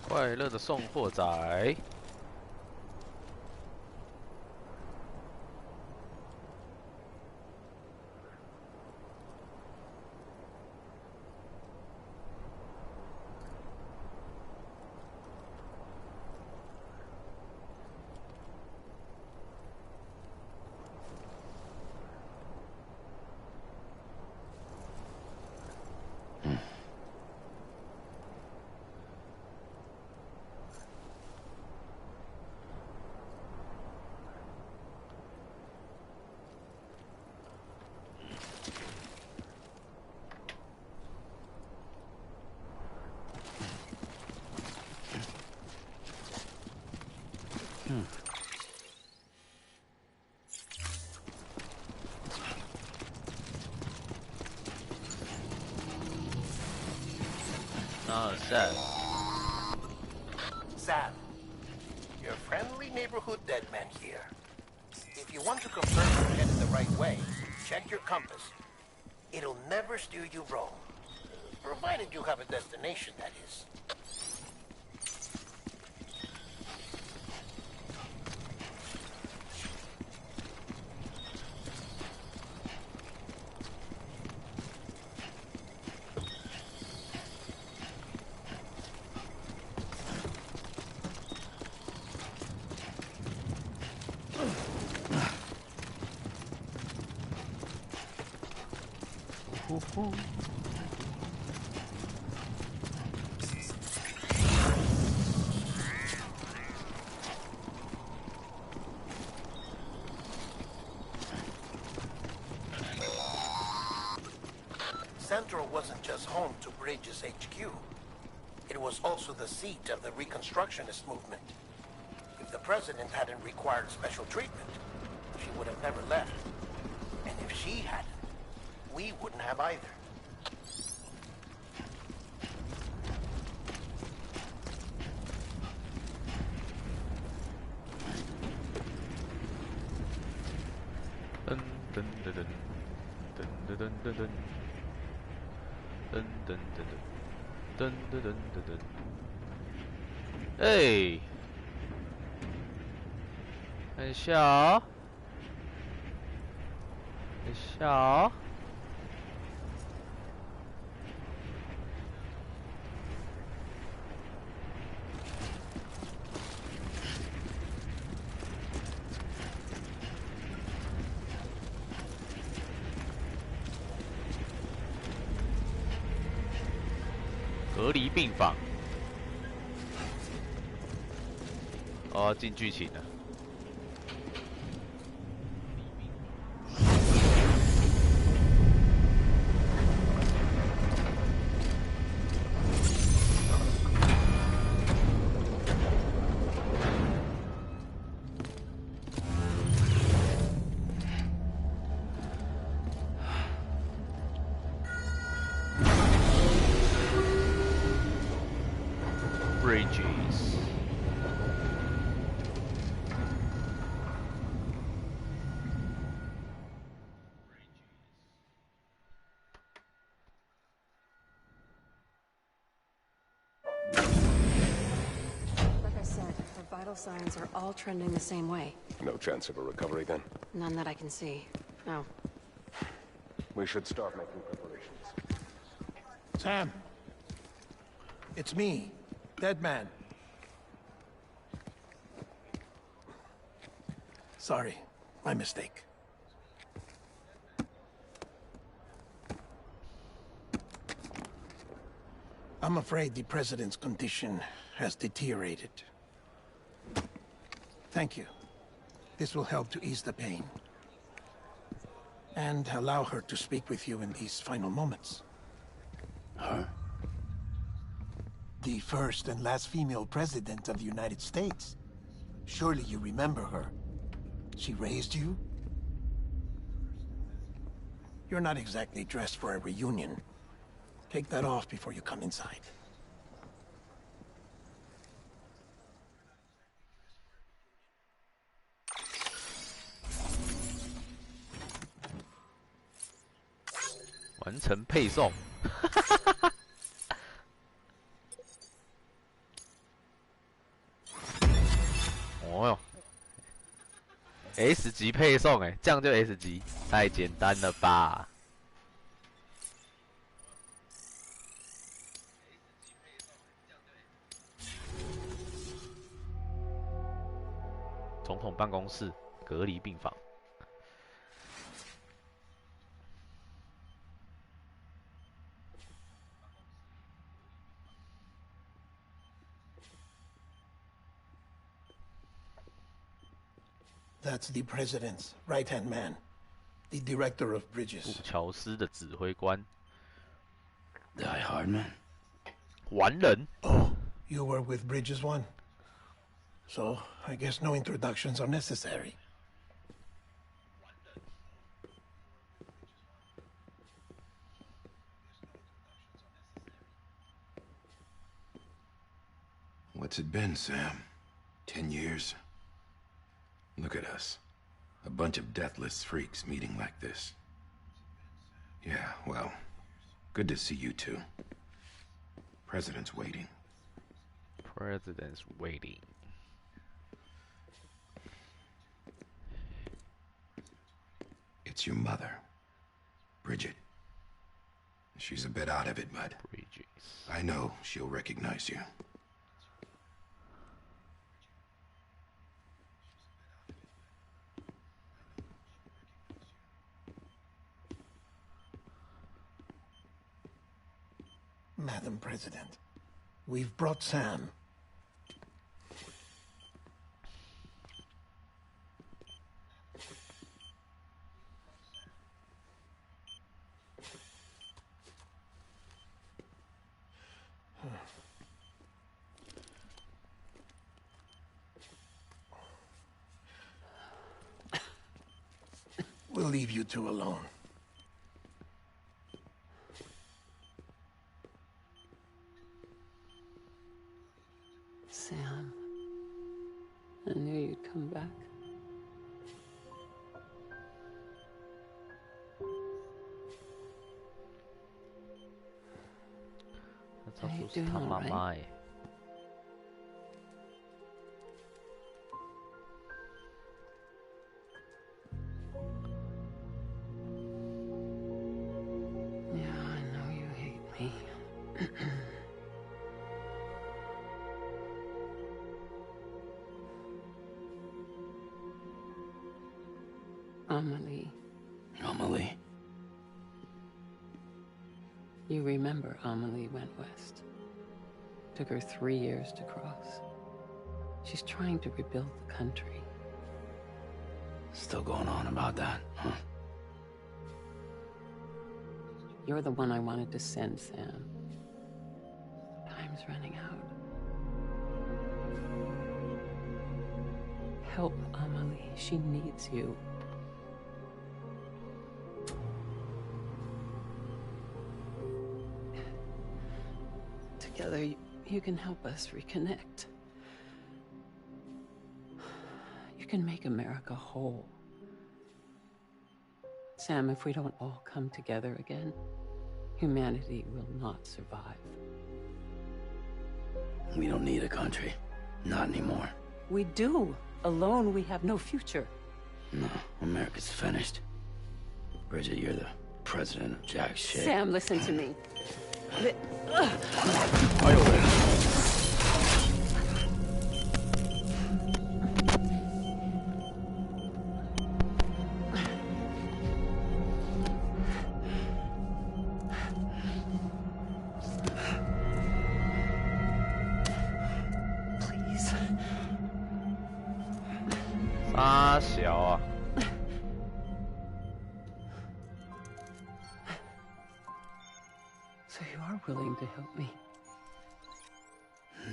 快乐的送货仔。Sam. Sam, your friendly neighborhood dead man here. If you want to confirm you're headed the right way, check your compass. It'll never steer you wrong. Provided you have a destination, that is. Central wasn't just home to Bridges HQ. It was also the seat of the Reconstructionist movement. If the president hadn't required special treatment, she would have never left. And if she hadn't, we wouldn't have either. Dun dun dun dun dun dun dun dun. Dun dun dun dun dun dun dun dun. Hey， 很小，很小。隔离病房。哦，进剧情了。Bridges. Like I said, her vital signs are all trending the same way. No chance of a recovery then? None that I can see. No. We should start making preparations. Sam, it's me, Dead Man. Sorry, my mistake. I'm afraid the president's condition has deteriorated. Thank you. This will help to ease the pain. And allow her to speak with you in these final moments. Huh? The first and last female president of the United States. Surely you remember her. She raised you? You're not exactly dressed for a reunion. Take that off before you come inside.「完成配送。哦哟 ，S 级配送哎，这样就 S 级，太简单了吧？总统办公室隔离病房。That's the president's right-hand man, the director of 布 bridges. 乔斯的指挥官， Die Hard Man. 完人。 Oh, you were with Bridges One? So, I guess no introductions are necessary. What's it been, Sam? 10 years? Look at us. A bunch of deathless freaks meeting like this. Yeah, well, good to see you two. President's waiting. President's waiting. It's your mother, Bridget. She's a bit out of it, but Bridges. I know she'll recognize you. Madam President, we've brought Sam. We'll leave you two alone. Sam, I knew you'd come back.那他说是他妈妈哎。Yeah, I know you hate me. Amelie. Amelie. You remember Amelie went west. Took her 3 years to cross. She's trying to rebuild the country. Still going on about that, huh? You're the one I wanted to send, Sam. Time's running out. Help Amelie. She needs you. Together, you can help us reconnect. You can make America whole. Sam, if we don't all come together again, humanity will not survive. We don't need a country. Not anymore. We do. Alone, we have no future. No, America's finished. Bridget, you're the president of jack shit. Sam, listen to me. Please. 傻小啊！ So you are willing to help me?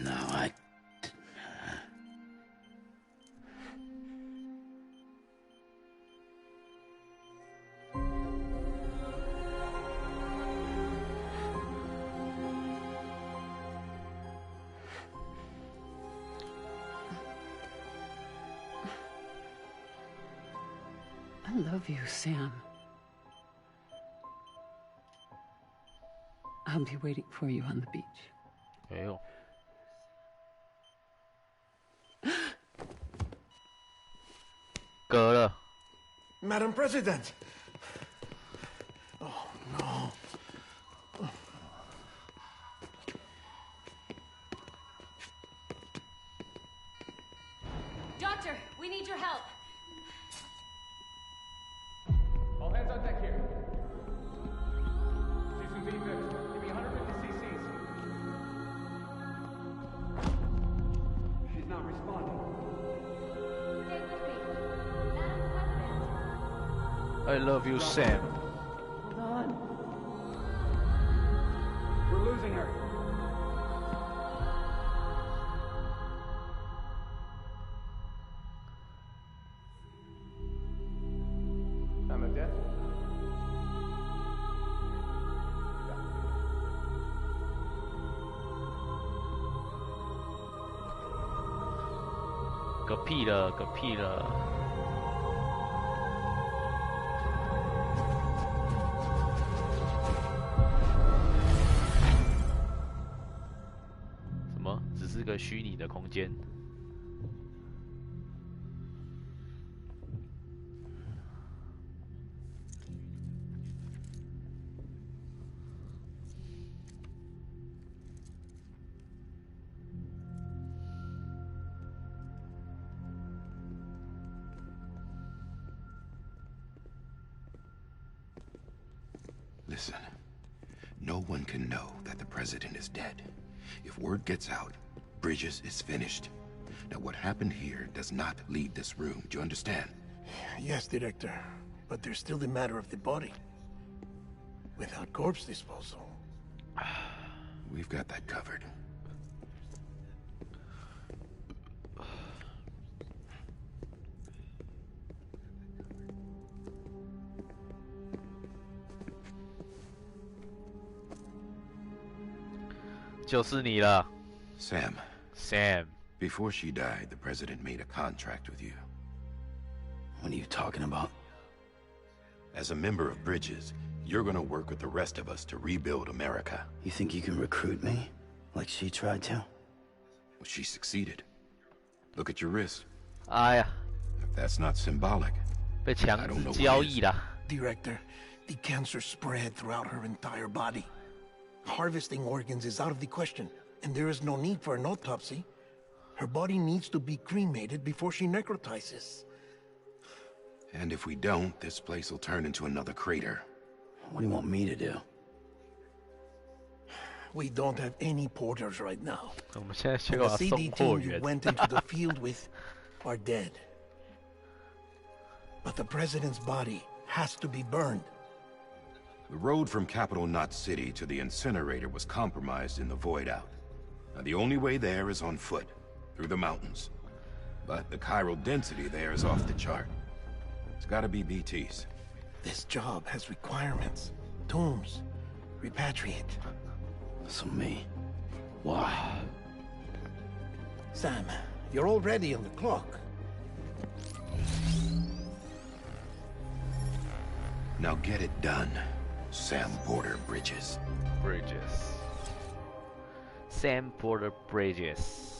No, I... I love you, Sam. I'll be waiting for you on the beach. 哎呦，格了。Madam President. Oh no. Doctor, we need your help. All hands on deck here. Season B fixed. Give me 150 cc's. She's not responding. Stay with me. Madam President. I love you, Sam. Hold on. We're losing her. Time of death? Yeah. 嗝屁了，嗝屁了。什么？只是个虚拟的空间。Listen, no one can know that the president is dead. If word gets out, Bridges is finished. Now, what happened here does not leave this room. Do you understand? Yes, Director. But there's still the matter of the body. Without corpse disposal. We've got that covered. Sam. Before she died, the president made a contract with you. What are you talking about? As a member of Bridges, you're gonna work with the rest of us to rebuild America. You think you can recruit me? Like she tried to? Well, she succeeded. Look at your wrist. 哎呀， If that's not symbolic, 被强制交易啦！ Director, the cancer spread throughout her entire body. Harvesting organs is out of the question, and there is no need for an autopsy. Her body needs to be cremated before she necrotizes. And if we don't, this place will turn into another crater. What do you want me to do? We don't have any porters right now. 我们现在需 And 要 the 送 CD 货 team you 员。 went into the field with are dead. But the president's body has to be burned. The road from Capital Knot City to the incinerator was compromised in the void out. Now, the only way there is on foot, through the mountains. But the chiral density there is off the chart. It's gotta be BTs. This job has requirements. Tombs. Repatriate. So me. Why? Sam, you're already on the clock. Now get it done, Sam Porter Bridges. Sam Porter Bridges。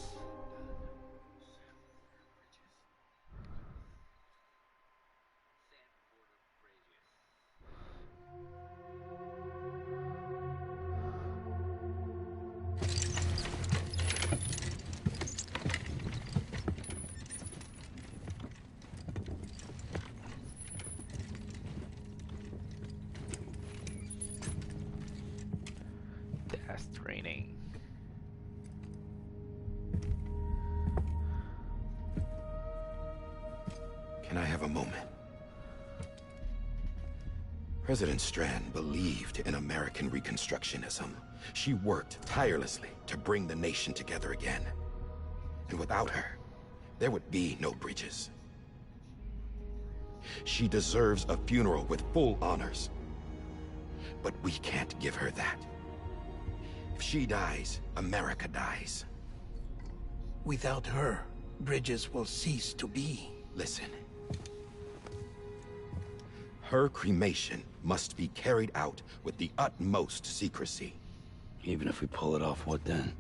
Test training. Can I have a moment? President Strand believed in American Reconstructionism. She worked tirelessly to bring the nation together again. And without her, there would be no Bridges. She deserves a funeral with full honors. But we can't give her that. If she dies, America dies. Without her, Bridges will cease to be. Listen. Her cremation must be carried out with the utmost secrecy. Even if we pull it off, what then?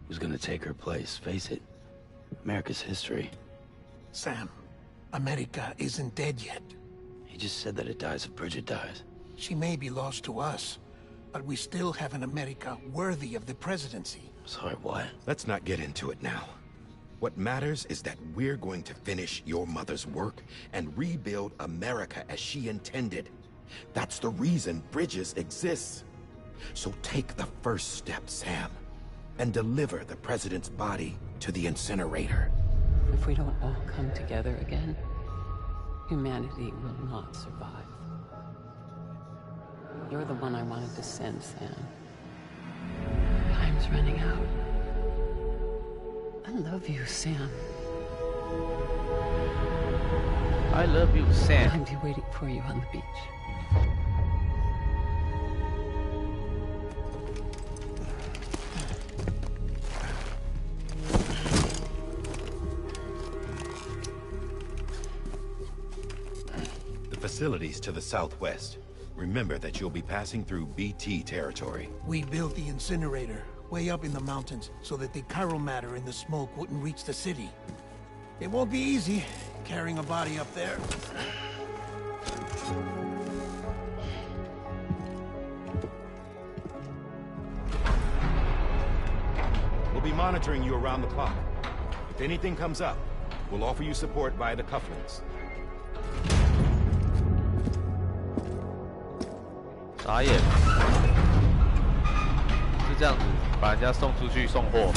Who's gonna take her place? Face it, America's history. Sam, America isn't dead yet. He just said that it dies if Bridget dies. She may be lost to us, but we still have an America worthy of the presidency. Sorry, what? Let's not get into it now. What matters is that we're going to finish your mother's work and rebuild America as she intended. That's the reason Bridges exists. So take the first step, Sam, and deliver the president's body to the incinerator. If we don't all come together again, humanity will not survive. You're the one I wanted to send, Sam. Time's running out. I love you, Sam. I love you, Sam. I'll be waiting for you on the beach. The facilities to the southwest. Remember that you'll be passing through BT territory. We built the incinerator way up in the mountains so that the chiral matter in the smoke wouldn't reach the city. It won't be easy carrying a body up there. We'll be monitoring you around the clock. If anything comes up, we'll offer you support via the cufflinks. 傻眼，是这样子把人家送出去送货。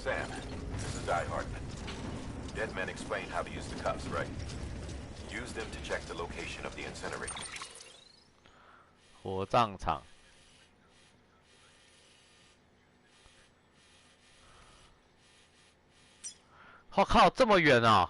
Sam, this is Die Hartman. Dead men explained how to use the cuffs, right? Use them to check the location of the incinerator. 火葬场。我靠，这么远啊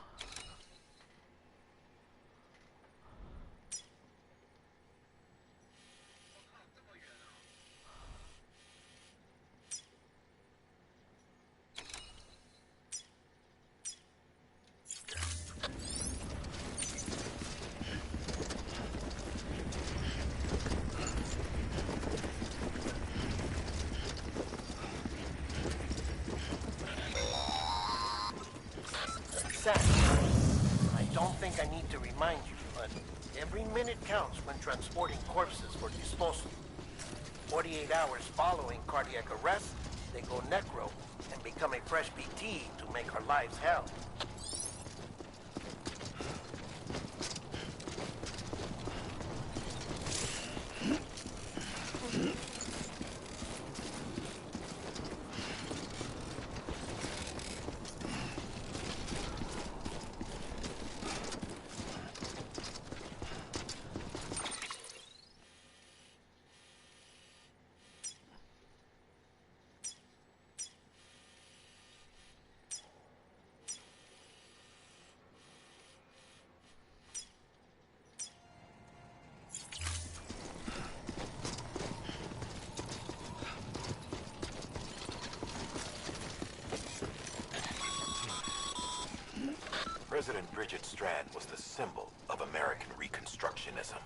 ！I don't think I need to remind you, but every minute counts when transporting corpses for disposal. 48 hours following cardiac arrest, they go necro and become a fresh BT to make our lives hell. President Bridget Strand was the symbol of American Reconstructionism.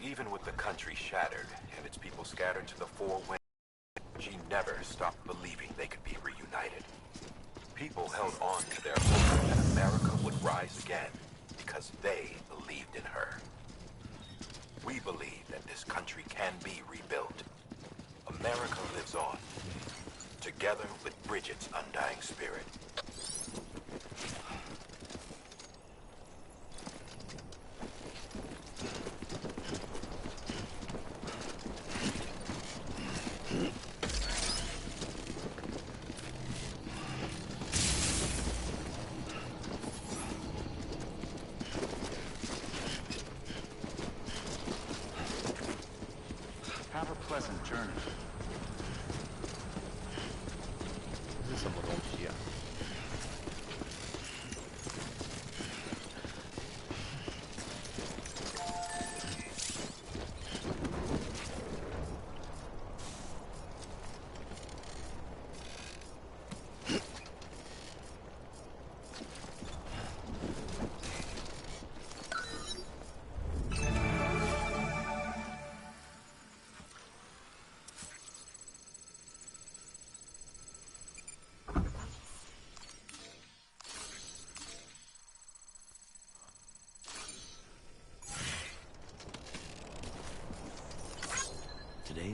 Even with the country shattered and its people scattered to the four winds, she never stopped believing they could be reunited. People held on to their hope that America would rise again because they believed in her. We believe that this country can be rebuilt. America lives on, together with Bridget's undying spirit. Have a pleasant journey. 这是什么东西啊？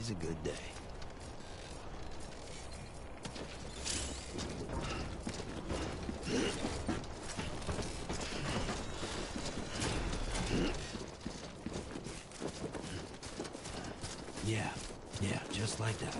Today's a good day. Yeah, just like that.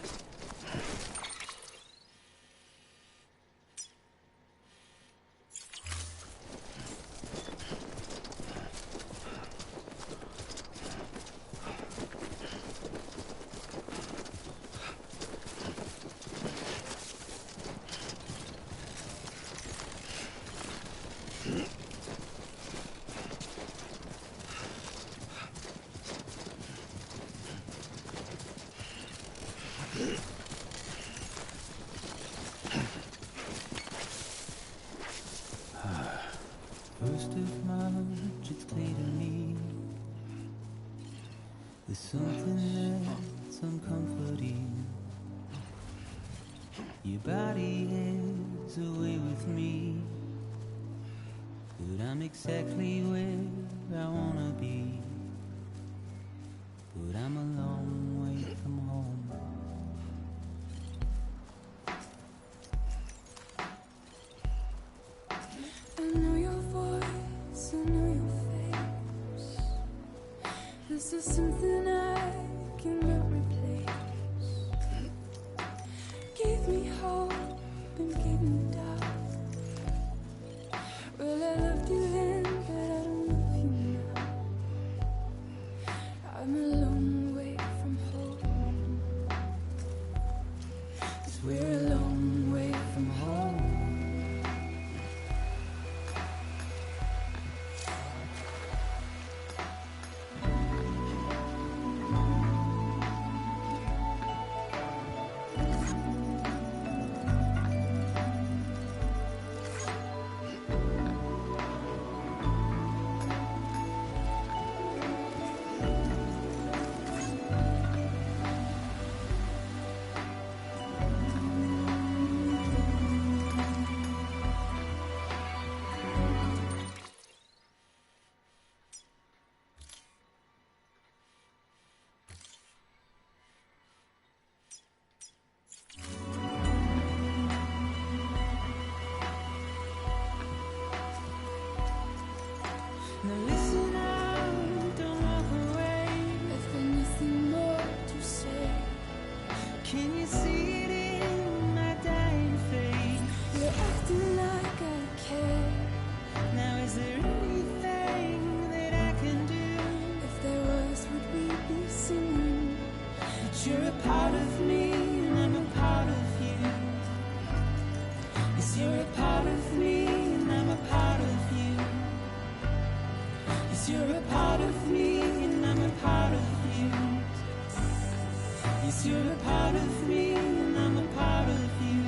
First of March, it's clear to me there's something that's uncomforting. Your body is away with me, but I'm exactly where I wanna be. But I'm a long way from home. I know your voice, I know your face. This is something I cannot replace. Give me hope and give me doubt. Well, I loved you then, but I don't love you now. I'm a long way from home. 'Cause we're a long way from home. Now listen out, don't walk away. I've got nothing more to say. Can you see it in my dying face? You're acting like I care. Now is there anything that I can do? If there was, would we be singing? But you're a part of me and I'm a part of you. Yes, you're a part of me and I'm a part of you. Yes, you're a part of me and I'm a part of you. Yes, you're a part of me and I'm a part of you.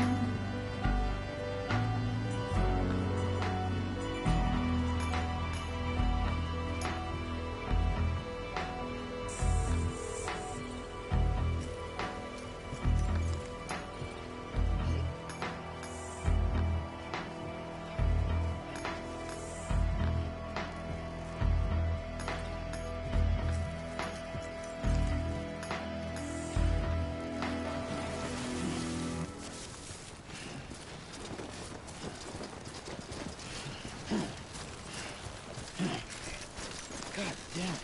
God damn.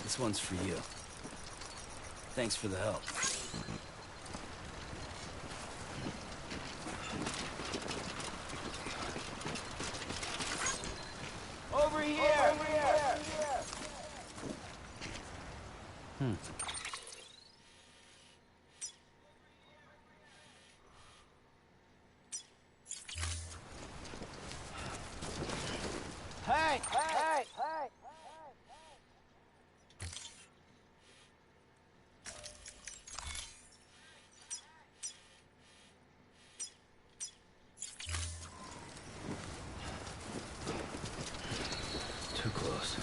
This one's for you. Thanks for the help. Over here! Over here! Hey! Hey! Hey! Too close.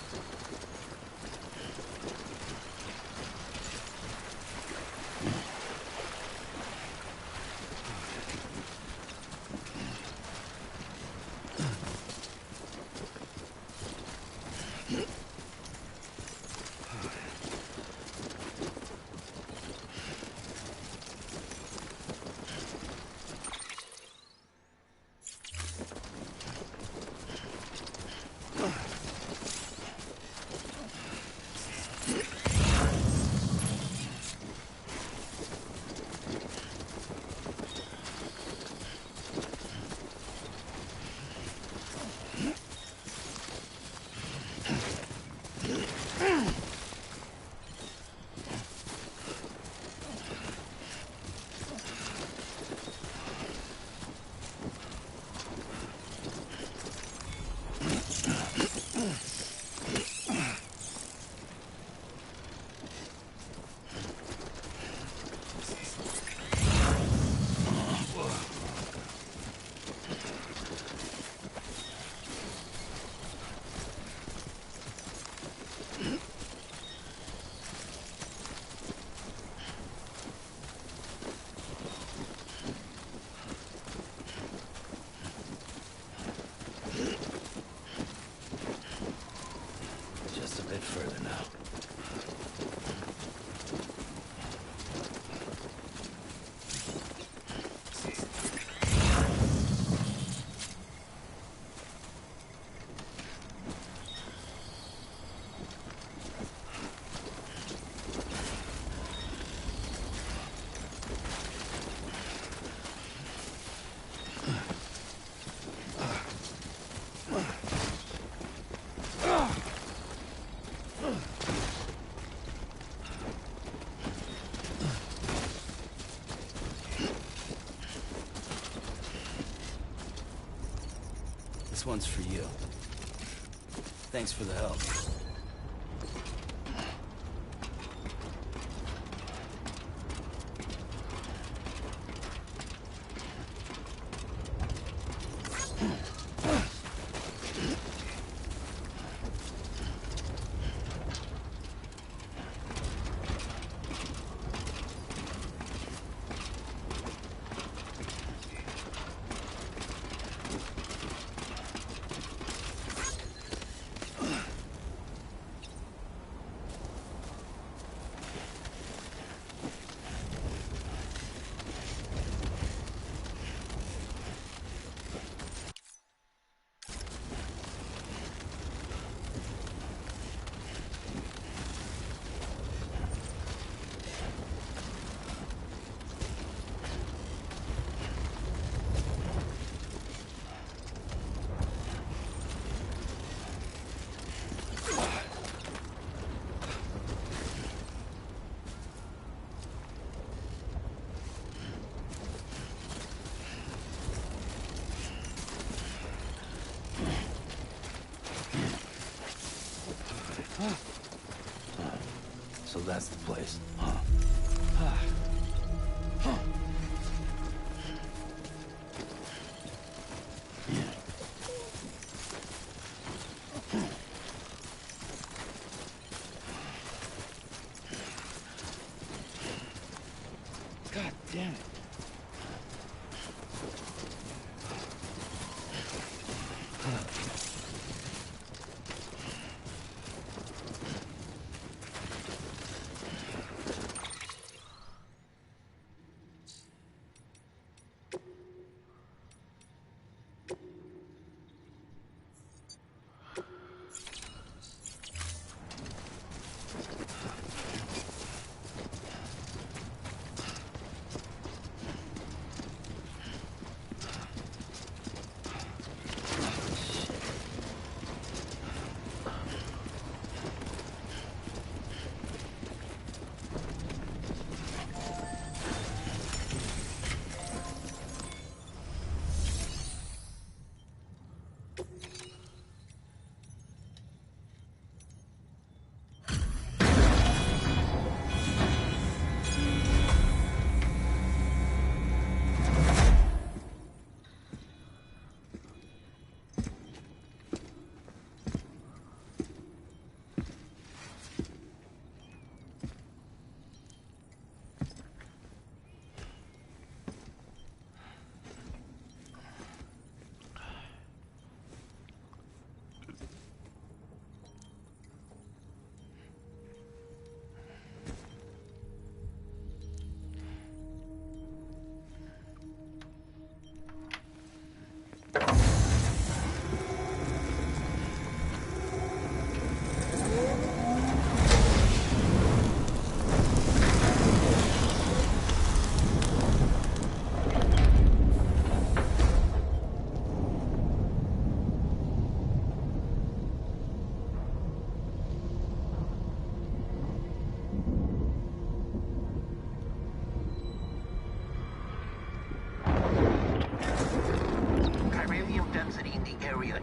This one's for you. Thanks for the help. So that's the place, huh? God damn it.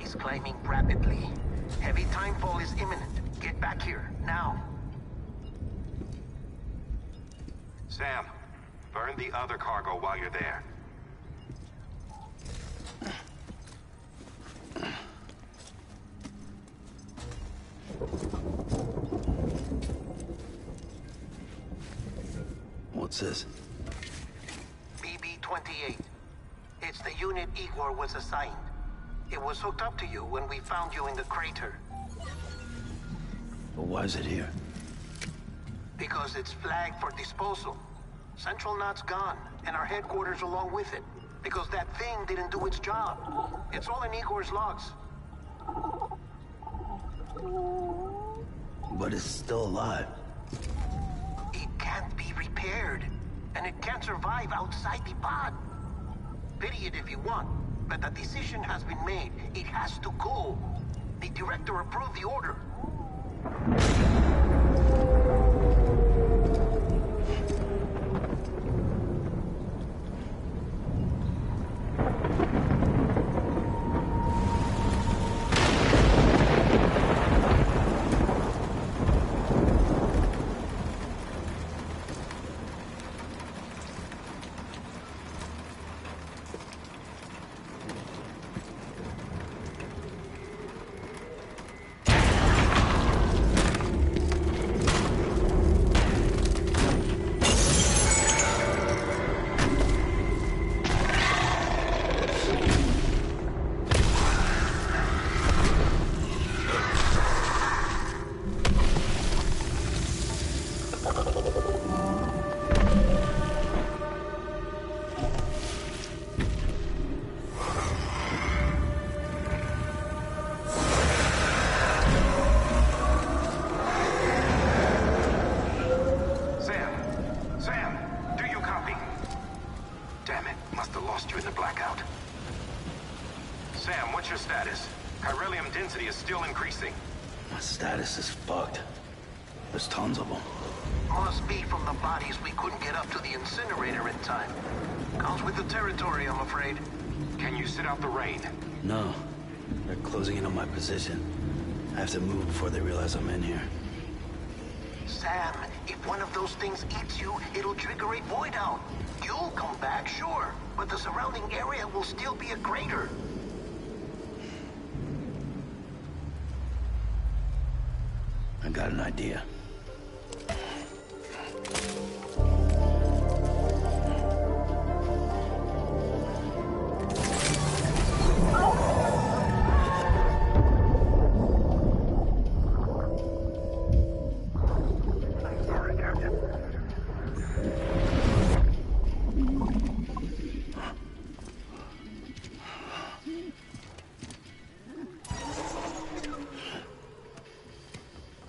Is climbing rapidly. Heavy timefall is imminent. Get back here, now. Sam, burn the other cargo while you're there. What's this? BB-28. It's the unit Igor was assigned. It was hooked up to you when we found you in the crater. But why is it here? Because it's flagged for disposal. Central Knot's gone, and our headquarters along with it. Because that thing didn't do its job. It's all in Igor's logs. But it's still alive. It can't be repaired, and it can't survive outside the pod. Pity it if you want. But the decision has been made. It has to go. The director approved the order. activity is still increasing. My status is fucked. There's tons of them. Must be from the bodies we couldn't get up to the incinerator in time. Comes with the territory, I'm afraid. Can you sit out the rain? No. They're closing in on my position. I have to move before they realize I'm in here. Sam, if one of those things eats you, it'll trigger a void out. You'll come back, sure, but the surrounding area will still be a crater. I got an idea.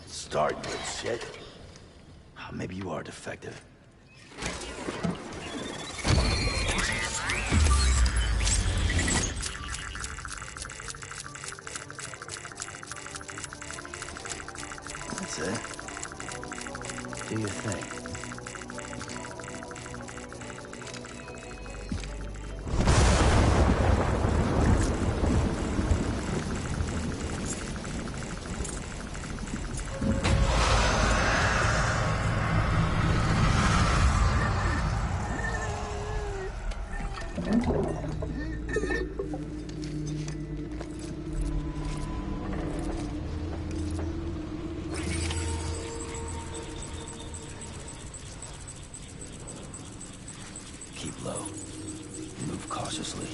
Start, good shit. Maybe you are defective. That's it. Do your thing. Keep low. Move cautiously.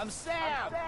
I'm Sam!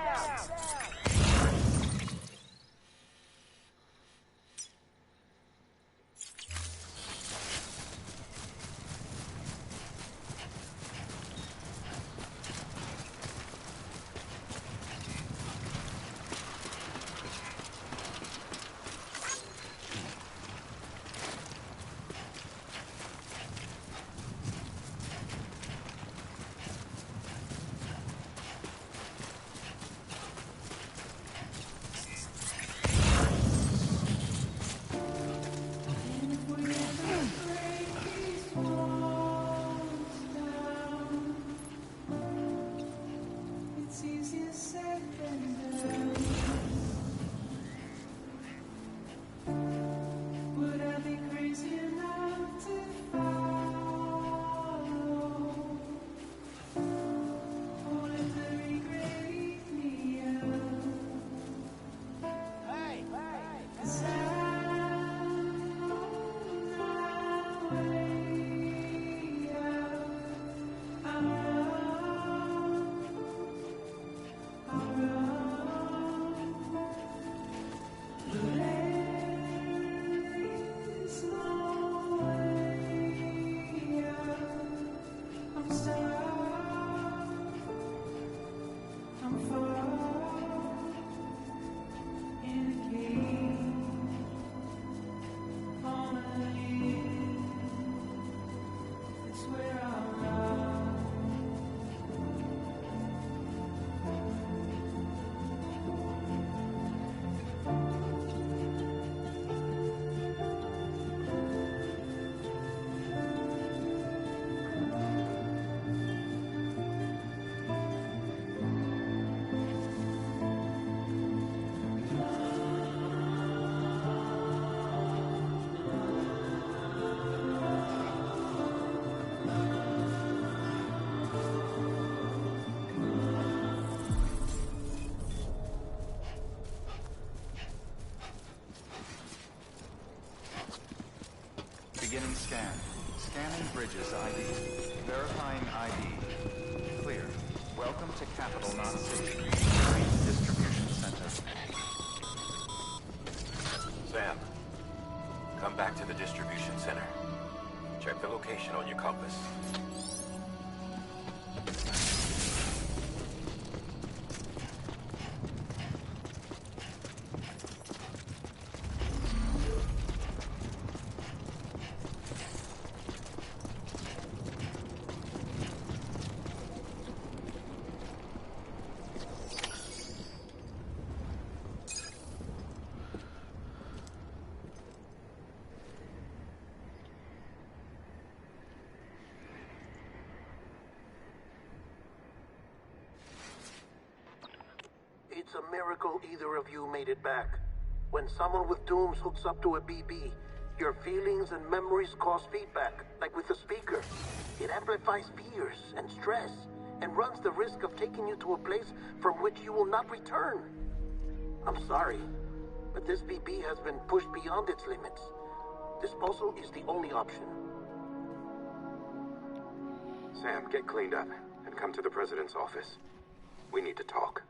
Beginning scan. Scanning bridges ID. Verifying ID. Clear. Welcome to Capital Knot City. Distribution Center. Sam, come back to the distribution center. Check the location on your compass. It's a miracle either of you made it back. When someone with dooms hooks up to a BB, your feelings and memories cause feedback, like with the speaker. It amplifies fears and stress, and runs the risk of taking you to a place from which you will not return. I'm sorry, but this BB has been pushed beyond its limits. Disposal is the only option. Sam, get cleaned up and come to the president's office. We need to talk.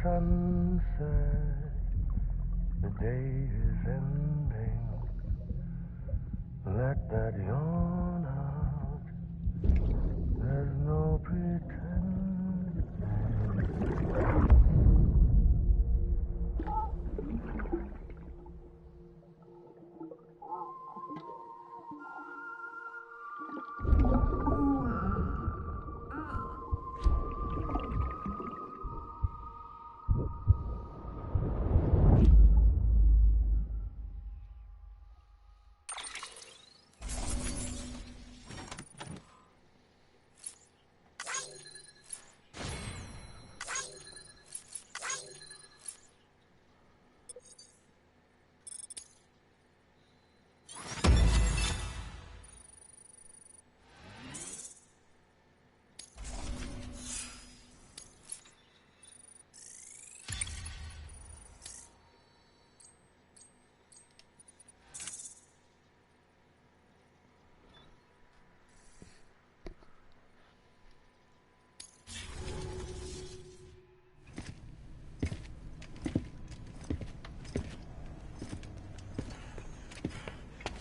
Sunset, the day is ending. Let that yawn out. There's no pretending.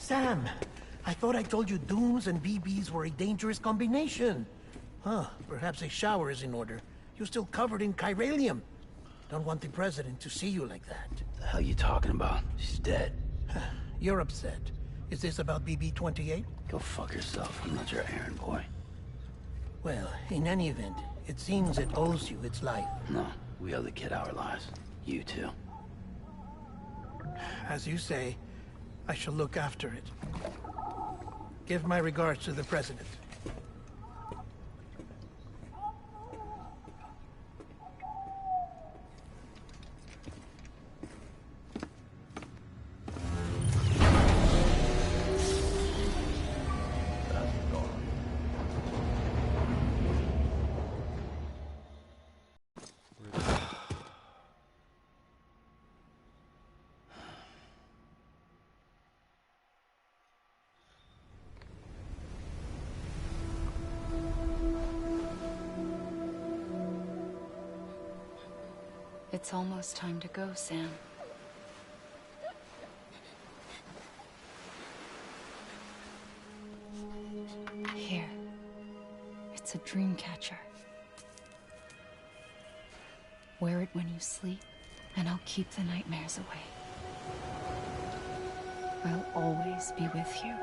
Sam, I thought I told you dooms and BBs were a dangerous combination. Huh, perhaps a shower is in order. You're still covered in chiralium. Don't want the president to see you like that. The hell you talking about? She's dead. You're upset. Is this about BB-28? Go fuck yourself. I'm not your errand boy. Well, in any event, it seems it owes you its life. No, we owe the kid our lives. You too. As you say, I shall look after it. Give my regards to the president. It's almost time to go, Sam. Here. It's a dream catcher. Wear it when you sleep, and I'll keep the nightmares away. I'll always be with you.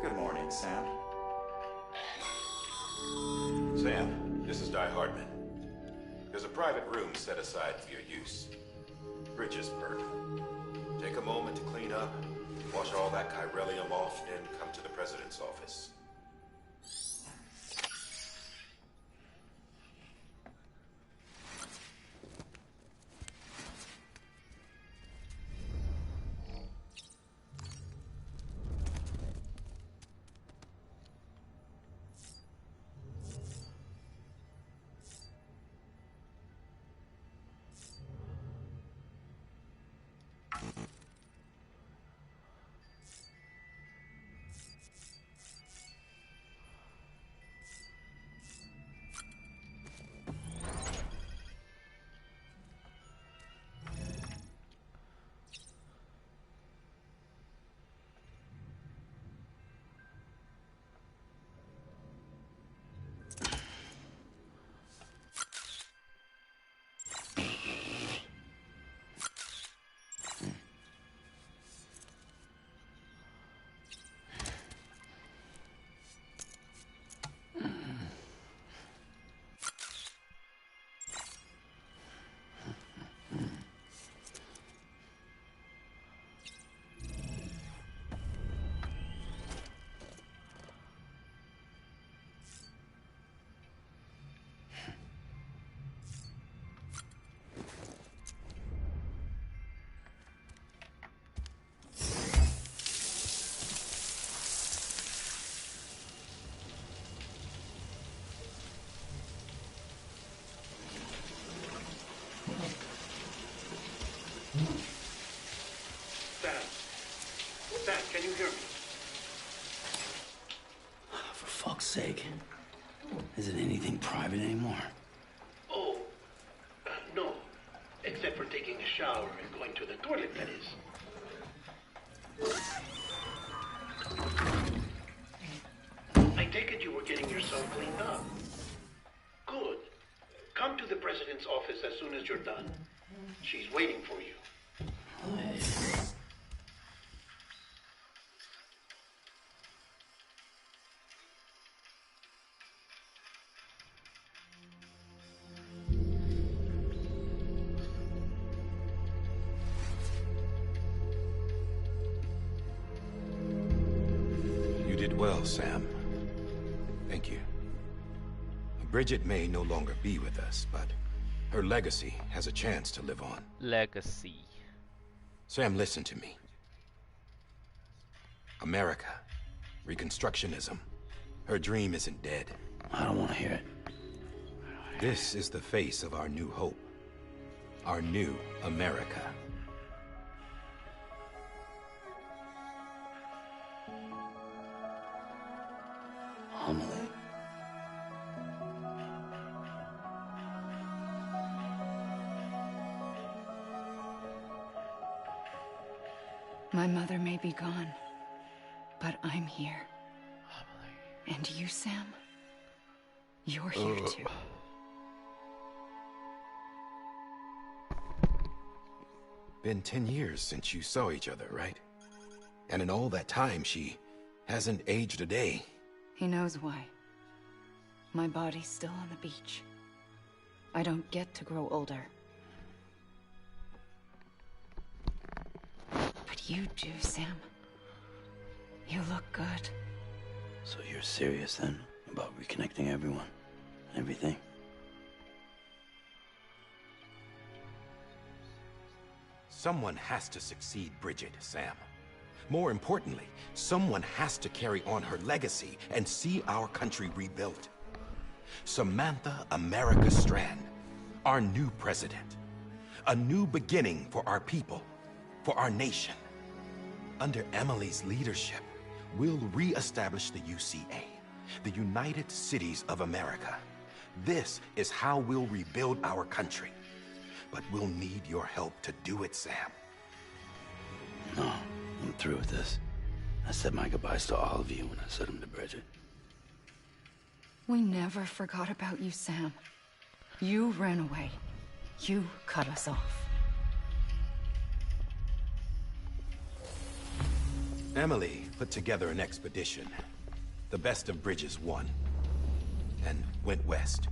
Good morning, Sam. Sam, this is Di Hardman. There's a private room set aside for your use. Bridges perk. Take a moment to clean up, wash all that chiralium off, then come to the president's office. Sam, can you hear me? For fuck's sake. Isn't anything private anymore? Oh, no. Except for taking a shower and going to the toilet, that is. I take it you were getting yourself cleaned up. Good. Come to the president's office as soon as you're done. She's waiting for you. You did well, Sam. Thank you. Bridget may no longer be with us, but her legacy has a chance to live on. Legacy. Sam, listen to me. America, Reconstructionism. Her dream isn't dead. I don't want to hear it. This is the face of our new hope. Our new America. Amelie. My mother may be gone, but I'm here. And you, Sam? You're here too. Been 10 years since you saw each other, right? And in all that time, she hasn't aged a day. He knows why. My body's still on the beach. I don't get to grow older. But you do, Sam. You look good. So you're serious then about reconnecting everyone? Everything? Someone has to succeed Bridget, Sam. More importantly, someone has to carry on her legacy and see our country rebuilt. Samantha America Strand, our new president. A new beginning for our people, for our nation. Under Emily's leadership, we'll re-establish the UCA, the United Cities of America. This is how we'll rebuild our country. But we'll need your help to do it, Sam. No, I'm through with this. I said my goodbyes to all of you when I said them to Bridget. We never forgot about you, Sam. You ran away. You cut us off. Emily put together an expedition. The best of Bridges won. And went west.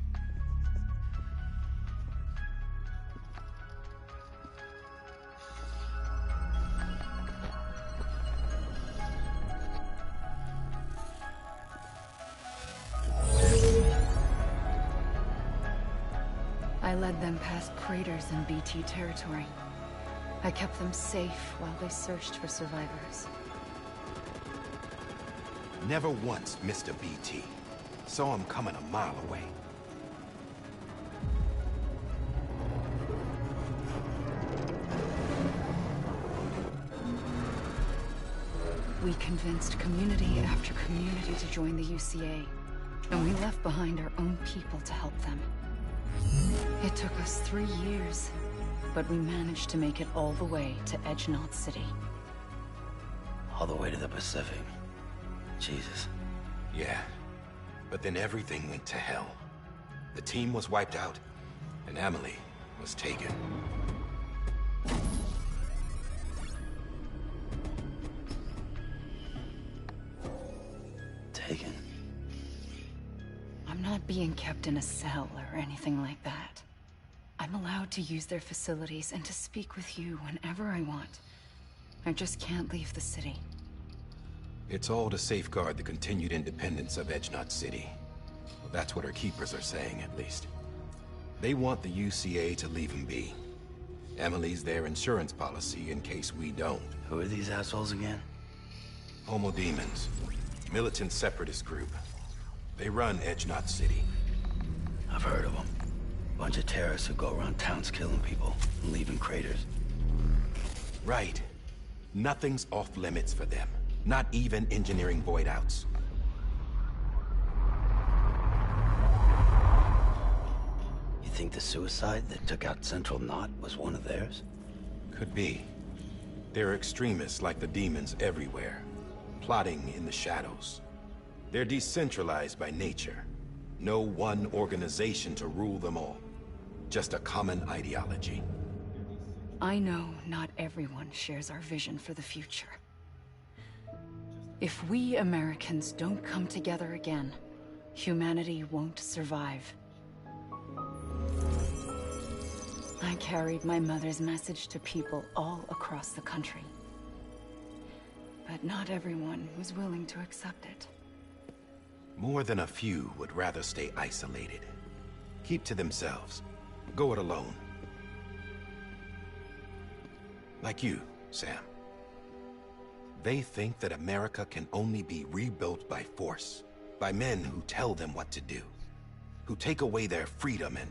I led them past craters in BT territory. I kept them safe while they searched for survivors. Never once missed a BT. Saw him coming a mile away. We convinced community after community to join the UCA, and we left behind our own people to help them. It took us 3 years, but we managed to make it all the way to Edgenot City. All the way to the Pacific. Jesus. Yeah, but then everything went to hell. The team was wiped out, and Emily was taken. Taken? I'm not being kept in a cell or anything like that. I'm allowed to use their facilities and to speak with you whenever I want. I just can't leave the city. It's all to safeguard the continued independence of Edgenot City. Well, that's what our keepers are saying, at least. They want the UCA to leave him be. Emily's their insurance policy in case we don't. Who are these assholes again? Homo Demons. Militant separatist group. They run Edgenot City. I've heard of them. Bunch of terrorists who go around towns killing people and leaving craters. Right. Nothing's off limits for them. Not even engineering void outs. You think the suicide that took out Central Knot was one of theirs? Could be. There are extremists like the demons everywhere, plotting in the shadows. They're decentralized by nature. No one organization to rule them all. Just a common ideology. I know not everyone shares our vision for the future. If we Americans don't come together again, humanity won't survive. I carried my mother's message to people all across the country. But not everyone was willing to accept it. More than a few would rather stay isolated. Keep to themselves. Go it alone. Like you, Sam. They think that America can only be rebuilt by force, by men who tell them what to do, who take away their freedom and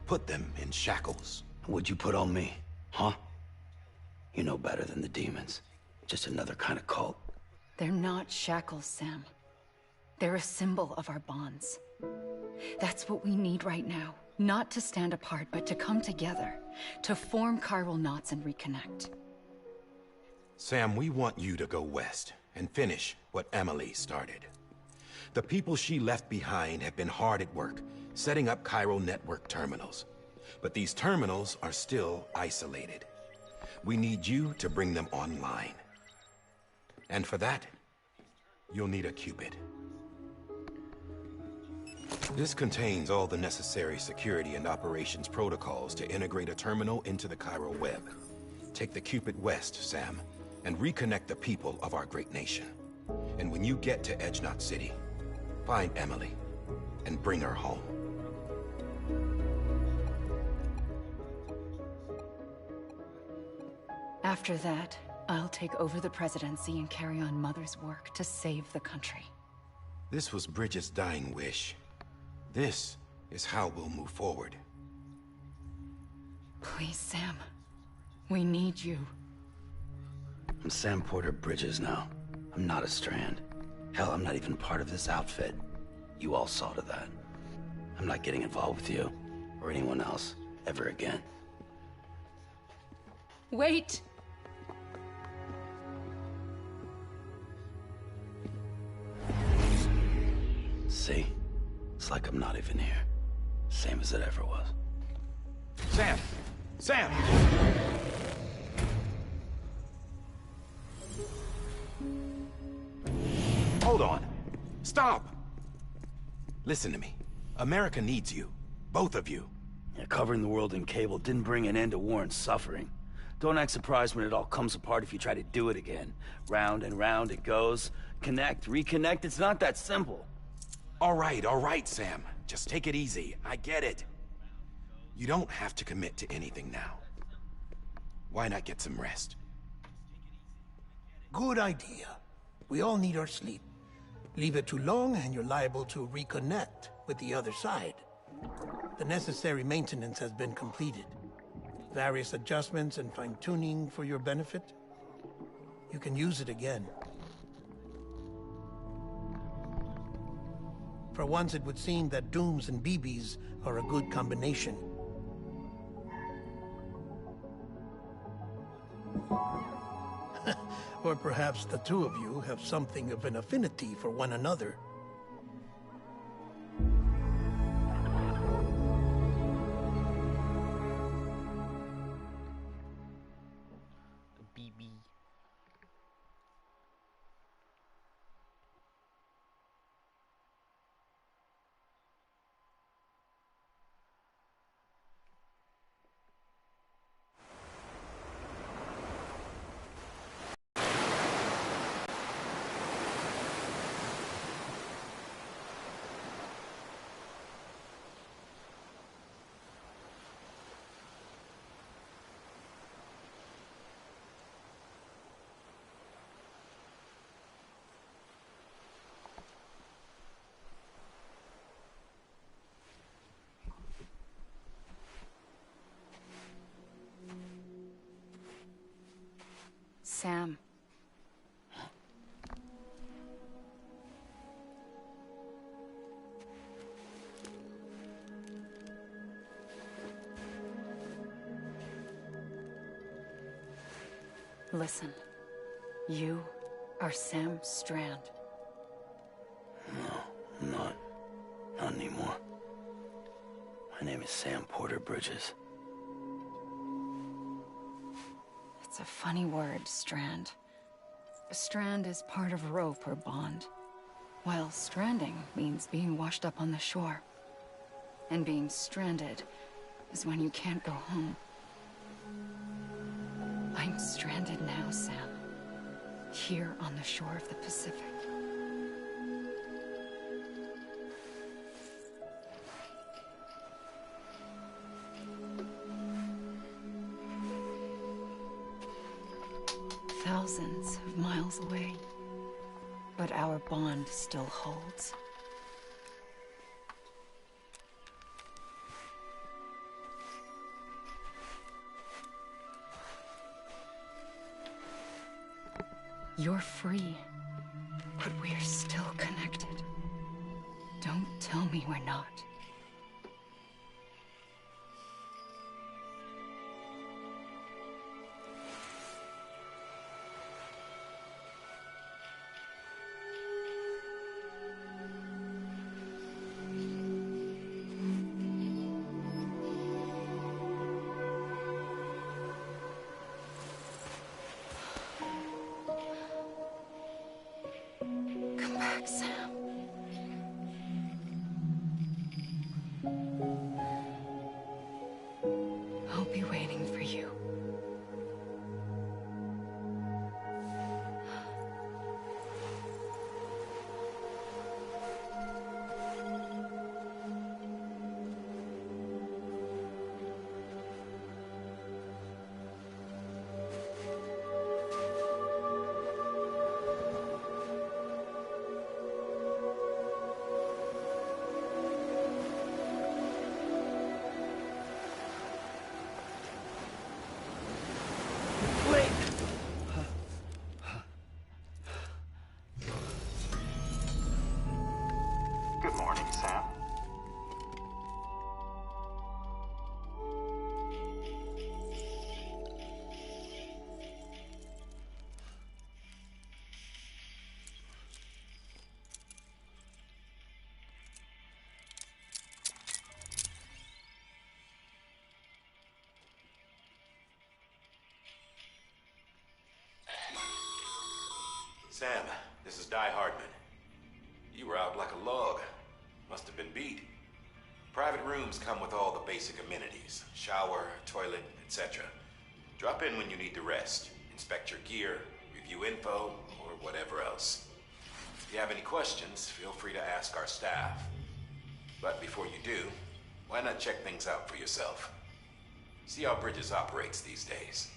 put them in shackles. What'd you put on me, huh? You know better than the demons. Just another kind of cult. They're not shackles, Sam. They're a symbol of our bonds. That's what we need right now. Not to stand apart, but to come together. To form chiral knots and reconnect. Sam, we want you to go west and finish what Emily started. The people she left behind have been hard at work, setting up chiral network terminals. But these terminals are still isolated. We need you to bring them online. And for that, you'll need a Cupid. This contains all the necessary security and operations protocols to integrate a terminal into the chiral web. Take the Cupid west, Sam, and reconnect the people of our great nation. And when you get to Edge Knot City, find Emily and bring her home. After that, I'll take over the presidency and carry on Mother's work to save the country. This was Bridget's dying wish. This is how we'll move forward. Please, Sam. We need you. I'm Sam Porter Bridges now. I'm not a Strand. Hell, I'm not even part of this outfit. You all saw to that. I'm not getting involved with you, or anyone else, ever again. Wait! See? It's like I'm not even here. Same as it ever was. Sam! Sam! Hold on. Stop! Listen to me. America needs you. Both of you. Yeah, covering the world in cable didn't bring an end to war and suffering. Don't act surprised when it all comes apart if you try to do it again. Round and round it goes. Connect, reconnect, it's not that simple. All right, Sam. Just take it easy. I get it. You don't have to commit to anything now. Why not get some rest? Good idea. We all need our sleep. Leave it too long and you're liable to reconnect with the other side. The necessary maintenance has been completed. Various adjustments and fine-tuning for your benefit. You can use it again. For once, it would seem that Dooms and BBs are a good combination. Or perhaps the two of you have something of an affinity for one another. BB. Sam. Listen. You are Sam Strand. No, I'm not. Not anymore. My name is Sam Porter Bridges. It's a funny word, strand. A strand is part of rope or bond, while stranding means being washed up on the shore. And being stranded is when you can't go home. I'm stranded now, Sam. Here on the shore of the Pacific. Thousands of miles away. But our bond still holds. You're free, but we're still connected. Don't tell me we're not. Come back, Sam. I'll be waiting for you. Good morning, Sam. Sam, this is Di Hardman. You were out like a log. Must have been beat. Private rooms come with all the basic amenities. Shower, toilet, etc. Drop in when you need to rest. Inspect your gear, review info, or whatever else. If you have any questions, feel free to ask our staff. But before you do, why not check things out for yourself? See how Bridges operates these days.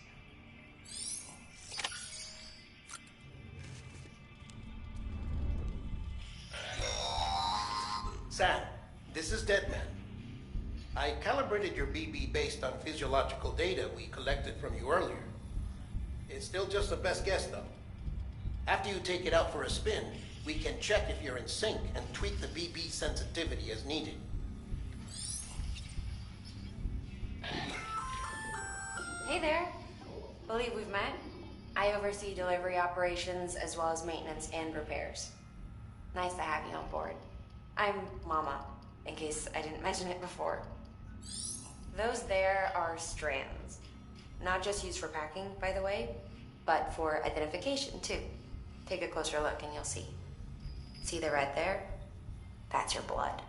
Sam, this is Deadman. I calibrated your BB based on physiological data we collected from you earlier. It's still just a best guess, though. After you take it out for a spin, we can check if you're in sync and tweak the BB sensitivity as needed. Hey there. Believe we've met. I oversee delivery operations as well as maintenance and repairs. Nice to have you on board. I'm Mama, in case I didn't mention it before. Those there are strands. Not just used for packing, by the way, but for identification, too. Take a closer look and you'll see. See the red there? That's your blood.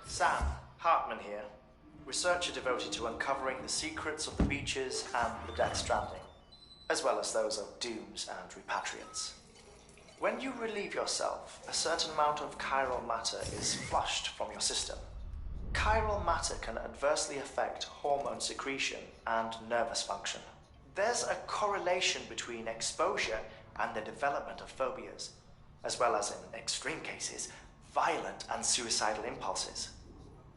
Sam, Hartman here, researcher devoted to uncovering the secrets of the beaches and the Death Stranding, as well as those of dooms and repatriates. When you relieve yourself, a certain amount of chiral matter is flushed from your system. Chiral matter can adversely affect hormone secretion and nervous function. There's a correlation between exposure and the development of phobias, as well as, in extreme cases, violent and suicidal impulses.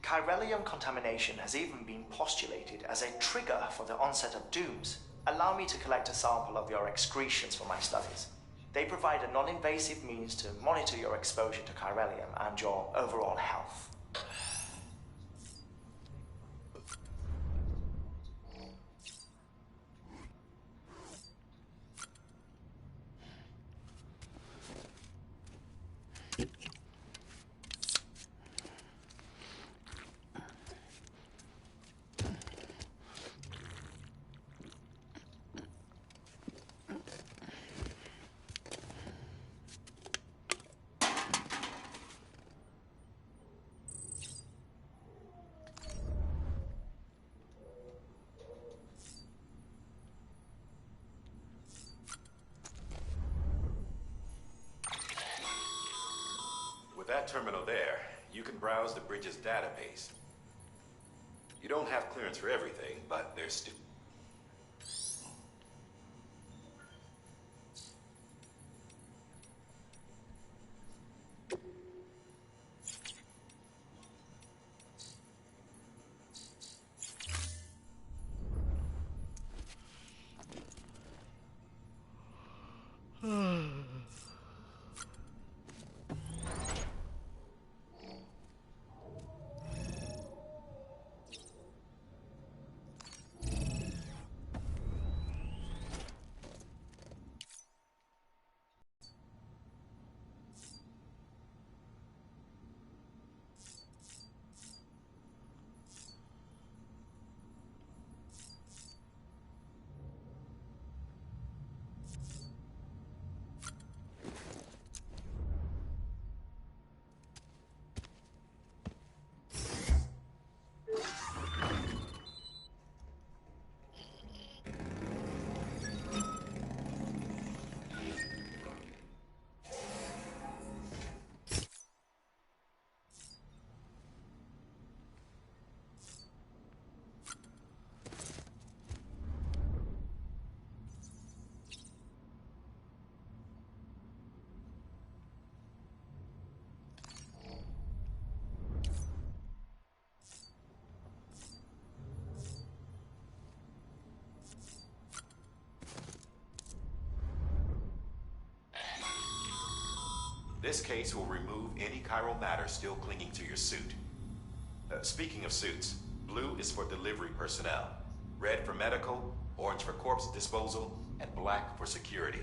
Chiralium contamination has even been postulated as a trigger for the onset of dooms. Allow me to collect a sample of your excretions for my studies. They provide a non-invasive means to monitor your exposure to chiralium and your overall health. that terminal there, you can browse the bridge's database. You don't have clearance for everything, but there's still... This case will remove any chiral matter still clinging to your suit. Speaking of suits, blue is for delivery personnel, red for medical, orange for corpse disposal, and black for security.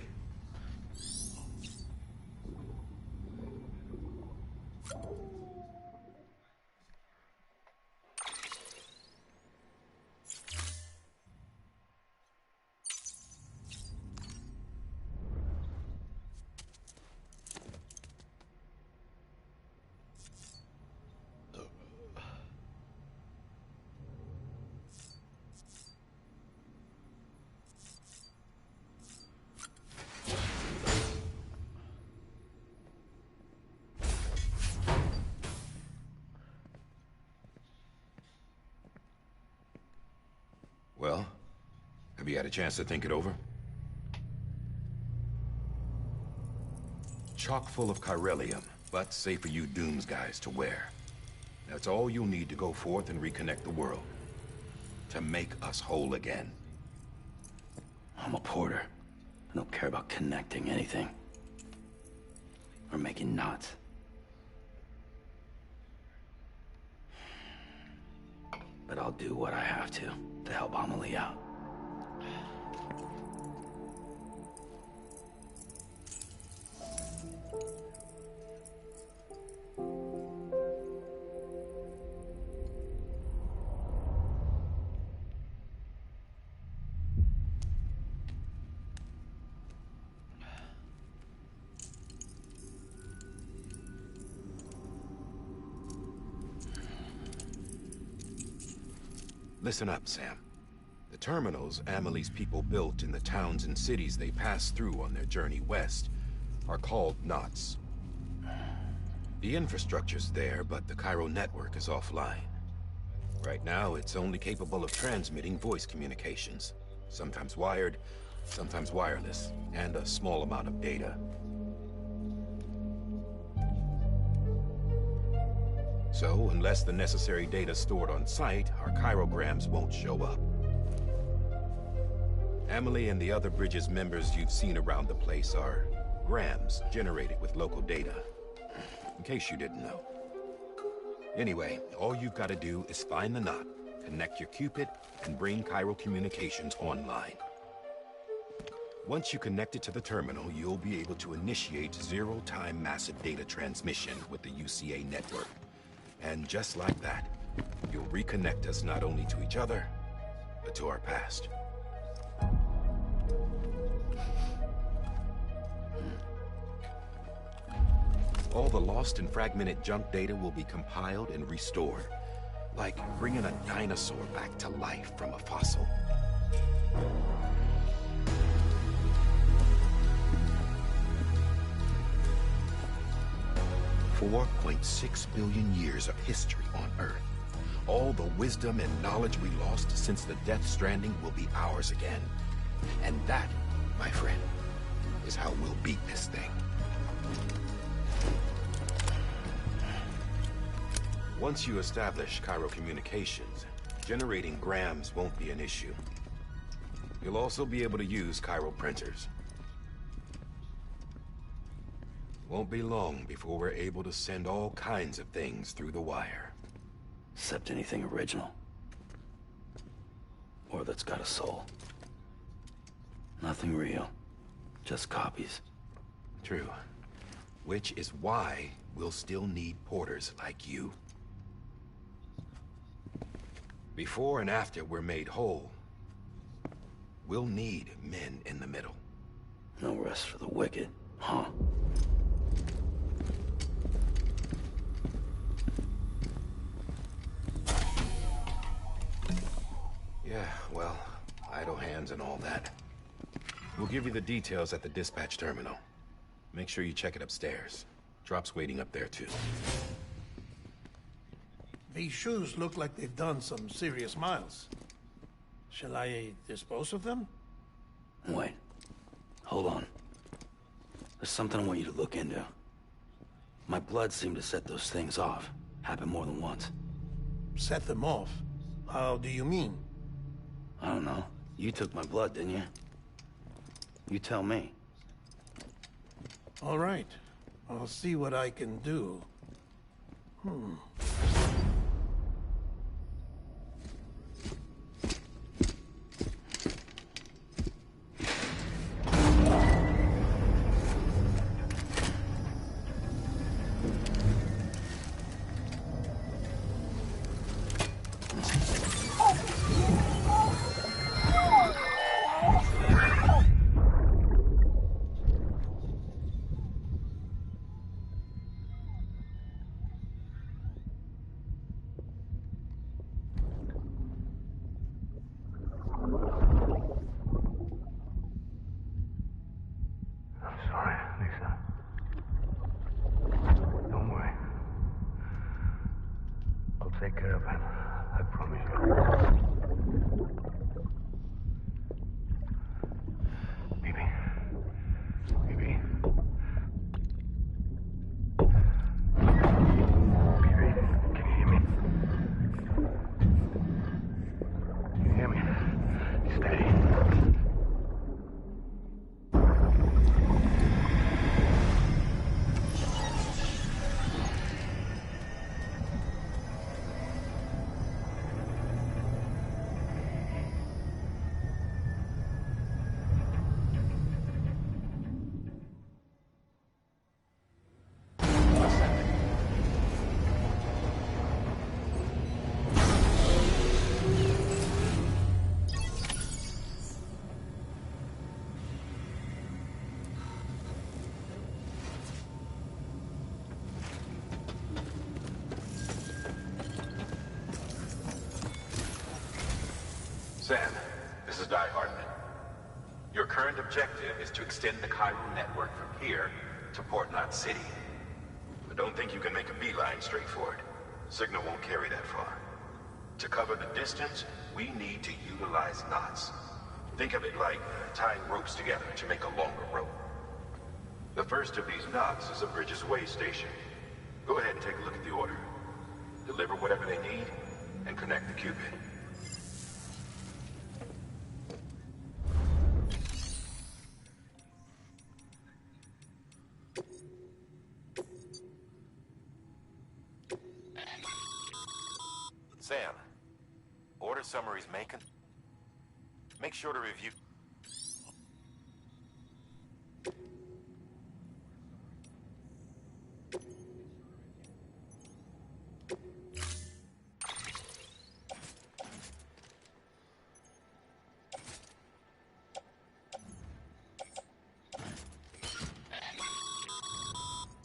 Well, have you had a chance to think it over? Chock full of chiralium, but safe for you Dooms guys to wear. That's all you'll need to go forth and reconnect the world. To make us whole again. I'm a porter. I don't care about connecting anything. Or making knots. But I'll do what I have to help Amelie out. Listen up, Sam. The terminals Amelie's people built in the towns and cities they passed through on their journey west are called knots. The infrastructure's there, but the chiral network is offline. Right now, it's only capable of transmitting voice communications. Sometimes wired, sometimes wireless, and a small amount of data. So, unless the necessary data's stored on site, our chirograms won't show up. Amelie and the other Bridges members you've seen around the place are grams generated with local data. In case you didn't know. Anyway, all you've got to do is find the knot, connect your Cupid, and bring chiral communications online. Once you connect it to the terminal, you'll be able to initiate zero-time massive data transmission with the UCA network. And just like that, you'll reconnect us not only to each other, but to our past. All the lost and fragmented junk data will be compiled and restored, like bringing a dinosaur back to life from a fossil. 4.6 billion years of history on Earth. All the wisdom and knowledge we lost since the Death Stranding will be ours again. And that, my friend, is how we'll beat this thing. Once you establish Cairo communications, generating grams won't be an issue. You'll also be able to use Cairo printers. Won't be long before we're able to send all kinds of things through the wire. Except anything original. Or that's got a soul. Nothing real. Just copies. True. Which is why we'll still need porters like you. Before and after we're made whole, we'll need men in the middle. No rest for the wicked, huh? Yeah, well, idle hands and all that. We'll give you the details at the dispatch terminal. Make sure you check it upstairs. Drop's waiting up there, too. These shoes look like they've done some serious miles. Shall I dispose of them? Wait. Hold on. There's something I want you to look into. My blood seemed to set those things off. Happened more than once. Set them off? How do you mean? I don't know. You took my blood, didn't you? You tell me. All right. I'll see what I can do. Take care of him. I promise you. Baby. Baby. Baby, can you hear me? Can you hear me? Steady. Sam, this is Hartman. Your current objective is to extend the Cairo network from here to Port Knot City. But don't think you can make a beeline straight for it. Signal won't carry that far. To cover the distance, we need to utilize knots. Think of it like tying ropes together to make a longer rope. The first of these knots is a Bridges way station. Go ahead and take a look at the order. Deliver whatever they need, and connect the Cupid. Sam, order summaries making. Make sure to review.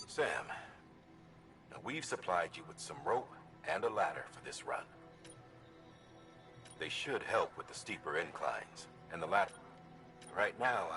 Sam, now we've supplied you with some rope and a ladder for this run. They should help with the steeper inclines, and the ladder. Right now,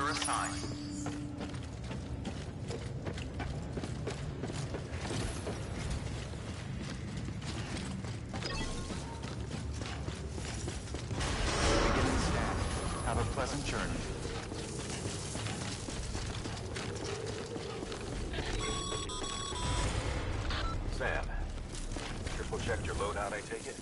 Order assigned. Beginning scan. Have a pleasant journey. Sam, triple checked your loadout, I take it?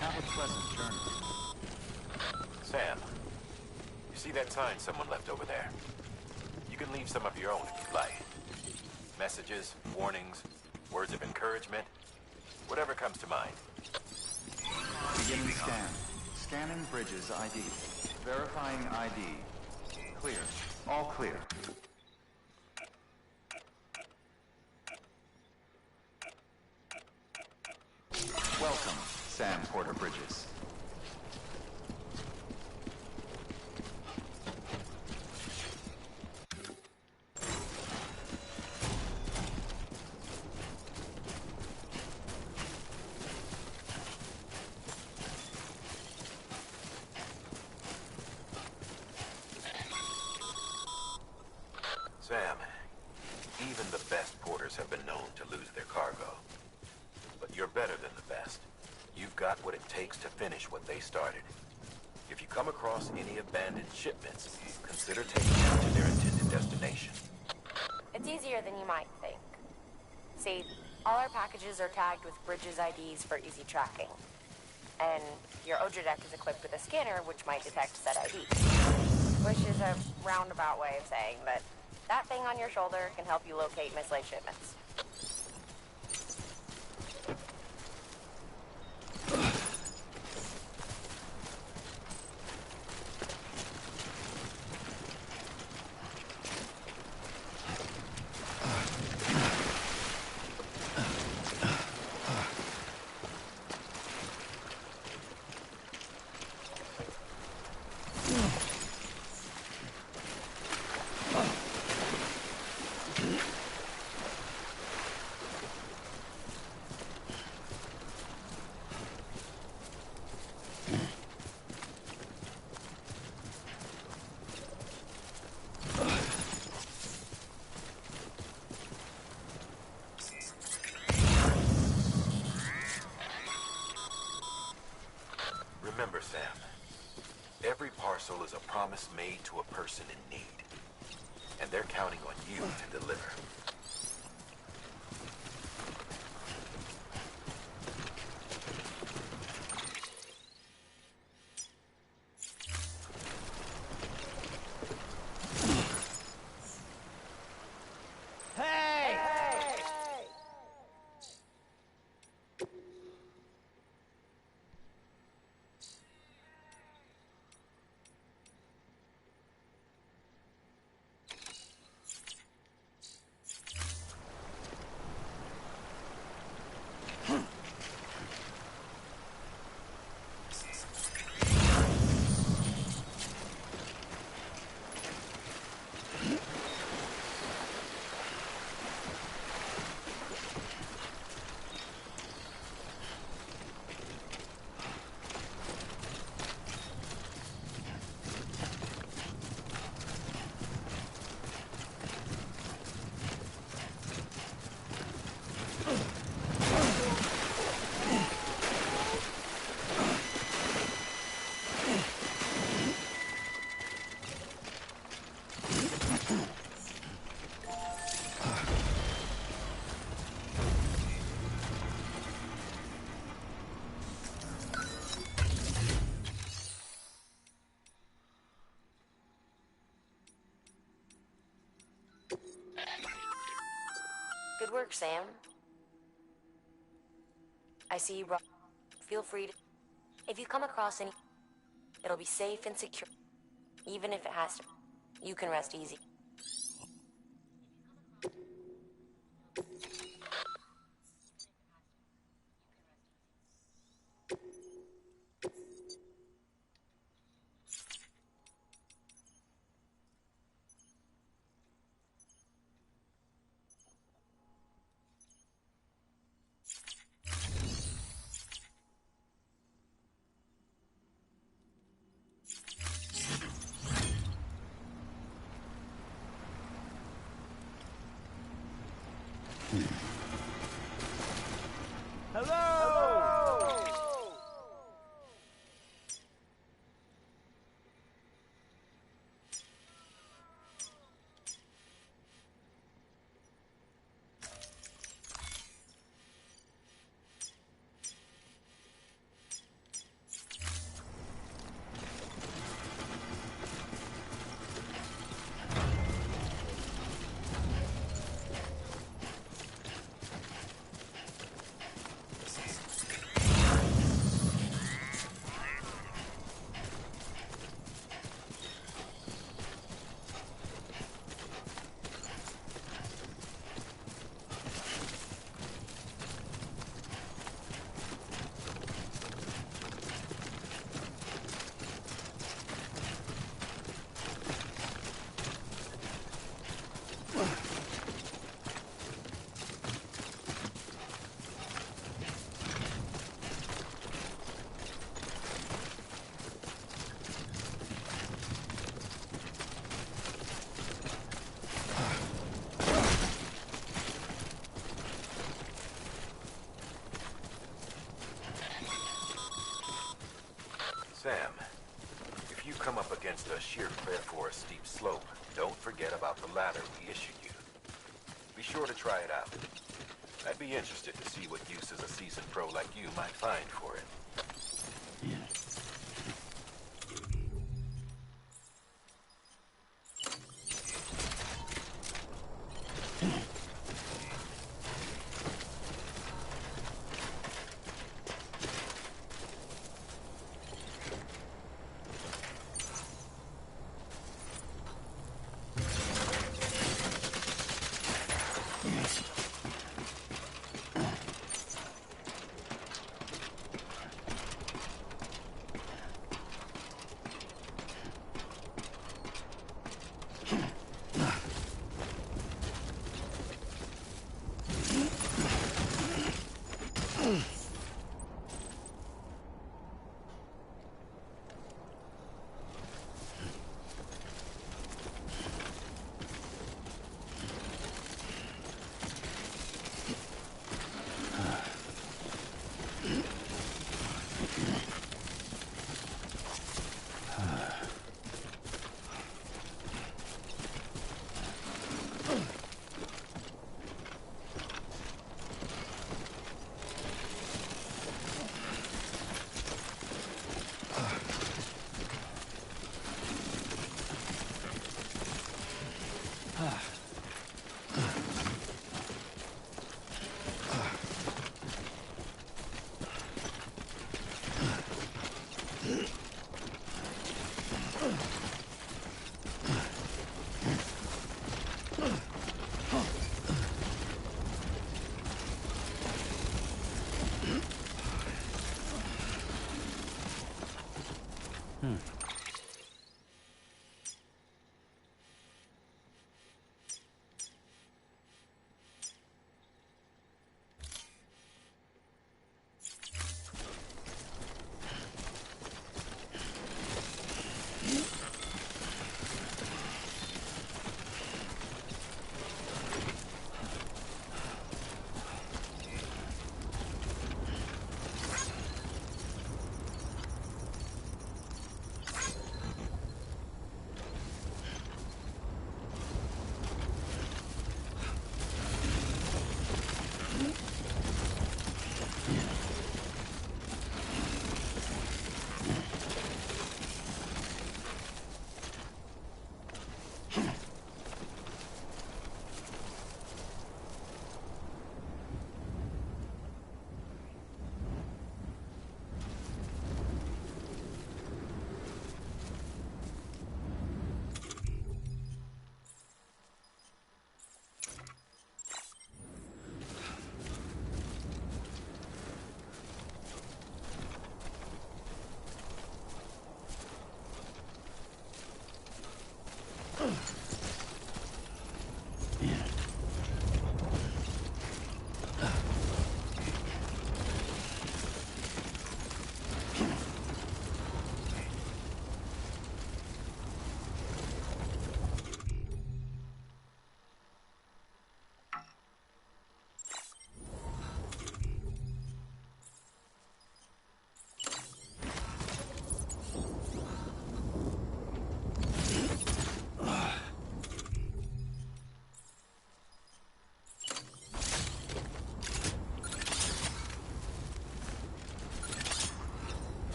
Have a pleasant journey. Sam, you see that sign someone left over there? You can leave some of your own if you'd like. Messages, warnings, words of encouragement, whatever comes to mind. Beginning scan. Scanning Bridges ID. Verifying ID. Clear. All clear. Welcome, Sam Porter Bridges. Sam, even the best porters have been known to lose their cargo. But you're better than the best. You've got what it takes to finish what they started. If you come across any abandoned shipments, consider taking them to their intended destination. It's easier than you might think. See, all our packages are tagged with Bridges IDs for easy tracking. And your OJ deck is equipped with a scanner which might detect said ID. Which is a roundabout way of saying that that thing on your shoulder can help you locate mislaid shipments. Remember, Sam, every parcel is a promise made to a person in need. And they're counting on you to deliver. Hey! Good work, Sam. I see you brought... Feel free to... If you come across any... It'll be safe and secure. Even if it has to... You can rest easy. Sam, if you come up against a sheer cliff or a steep slope, don't forget about the ladder we issued you. Be sure to try it out. I'd be interested to see what uses a seasoned pro like you might find for it.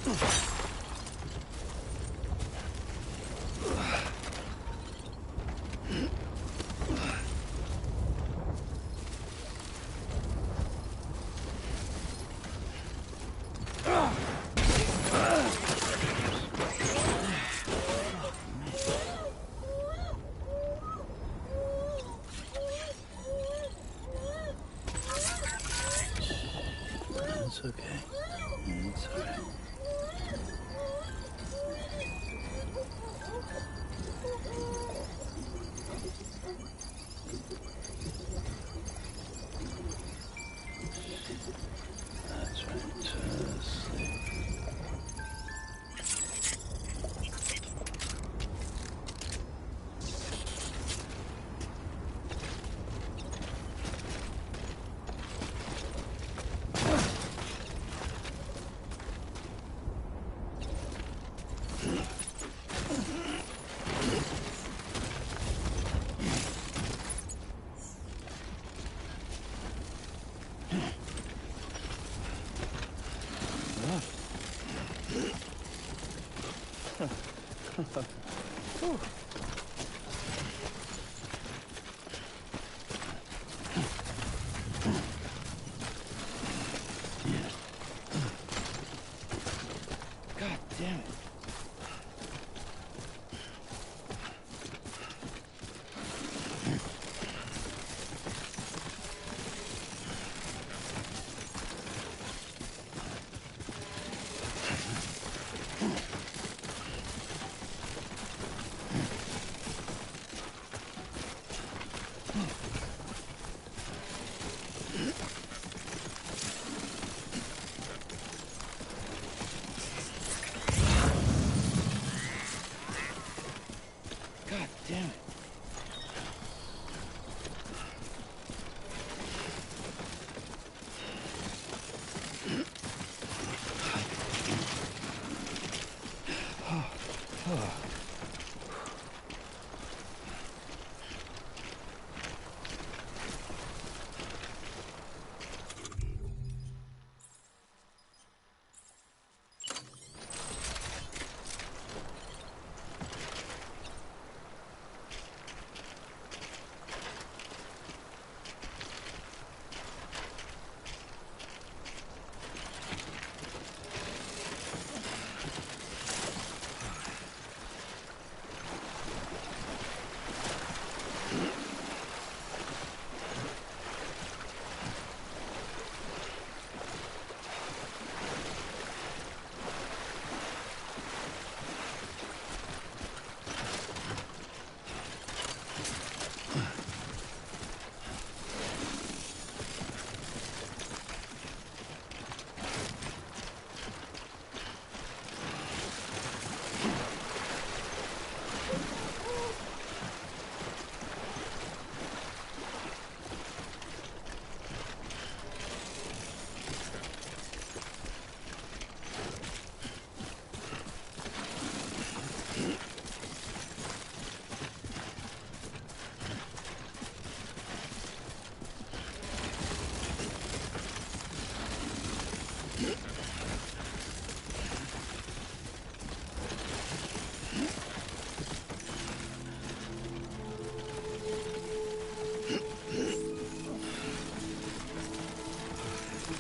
It's okay. It's all right. That's right. Just sleep. God damn it. God damn it.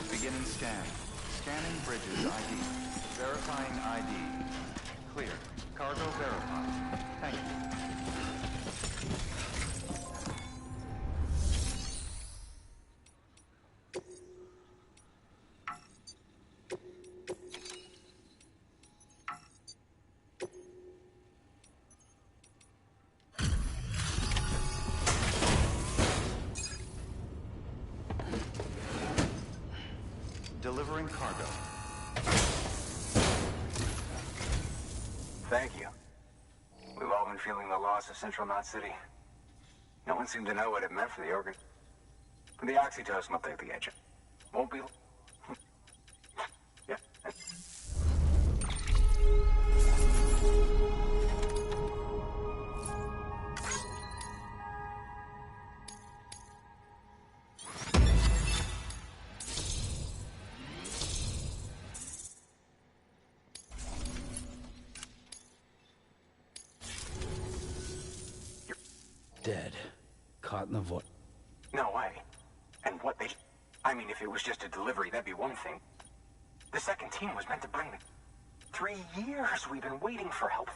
Beginning scan. Scanning bridges ID. Verifying ID. Clear. Cargo verified. Thank you. Delivering cargo. Thank you. We've all been feeling the loss of Central Knot City. No one seemed to know what it meant for the organ. The oxytocin will take the edge. Won't be... yeah. Dead. Caught in the void. No way. And what they... I mean, if it was just a delivery, that'd be one thing. The second team was meant to bring the... 3 years we've been waiting for help.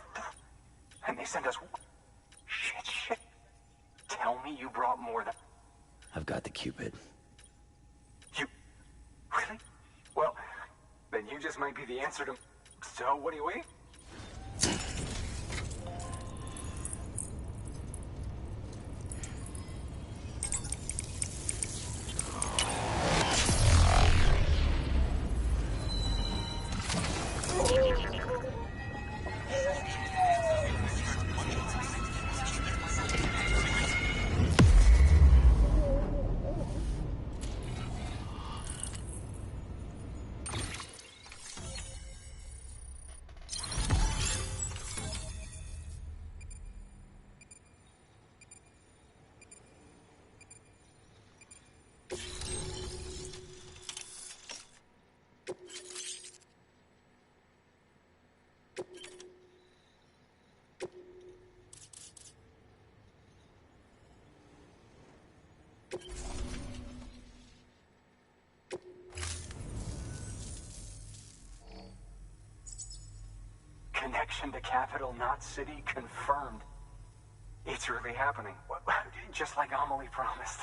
And they sent us... Shit. Tell me you brought more than... I've got the Cupid. You... Really? Well, then you just might be the answer to... So, what do you wait? Connection to Capital Knot City confirmed. It's really happening. Just like Amelie promised.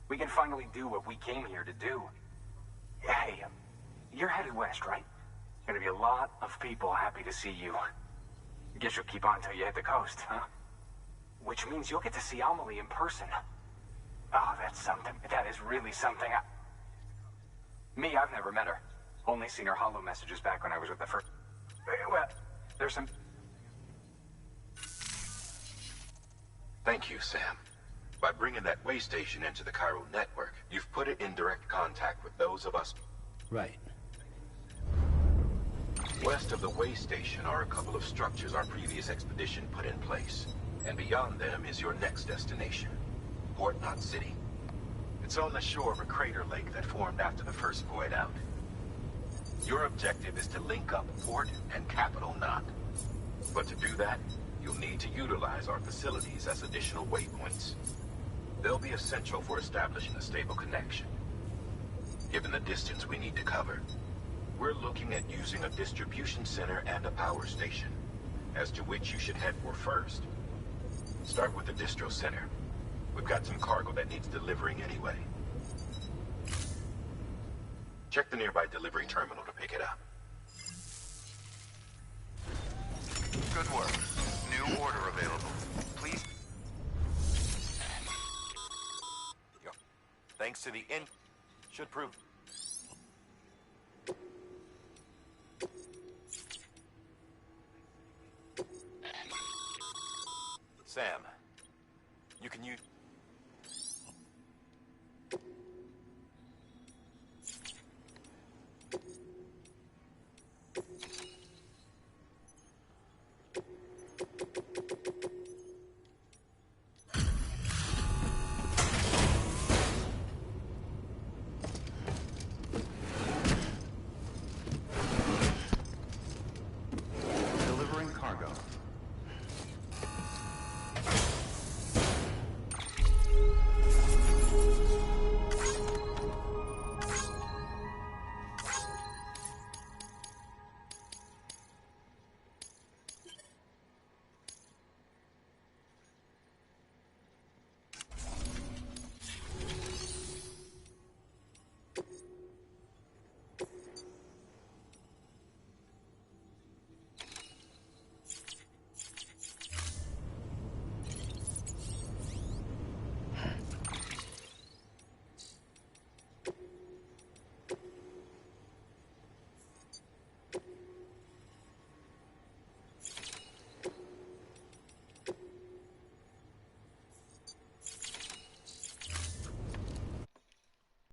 We can finally do what we came here to do. Hey, you're headed west, right? Gonna be a lot of people happy to see you. Guess you'll keep on till you hit the coast, huh? Which means you'll get to see Amelie in person. Oh, that's something. That is really something. Me, I've never met her. Only seen her holo messages back when I was with the first... Well, there's some... Thank you, Sam. By bringing that way station into the Cairo network, you've put it in direct contact with those of us... Right. West of the way station are a couple of structures our previous expedition put in place. And beyond them is your next destination, Port Knot City. It's on the shore of a crater lake that formed after the first void out. Your objective is to link up Port and Capital Knot. But to do that, you'll need to utilize our facilities as additional waypoints. They'll be essential for establishing a stable connection. Given the distance we need to cover, we're looking at using a distribution center and a power station, as to which you should head for first. Start with the distro center. We've got some cargo that needs delivering anyway. Check the nearby delivery terminal to pick it up. Good work. New order available. Please. Thanks to the should prove. Sam, you can use...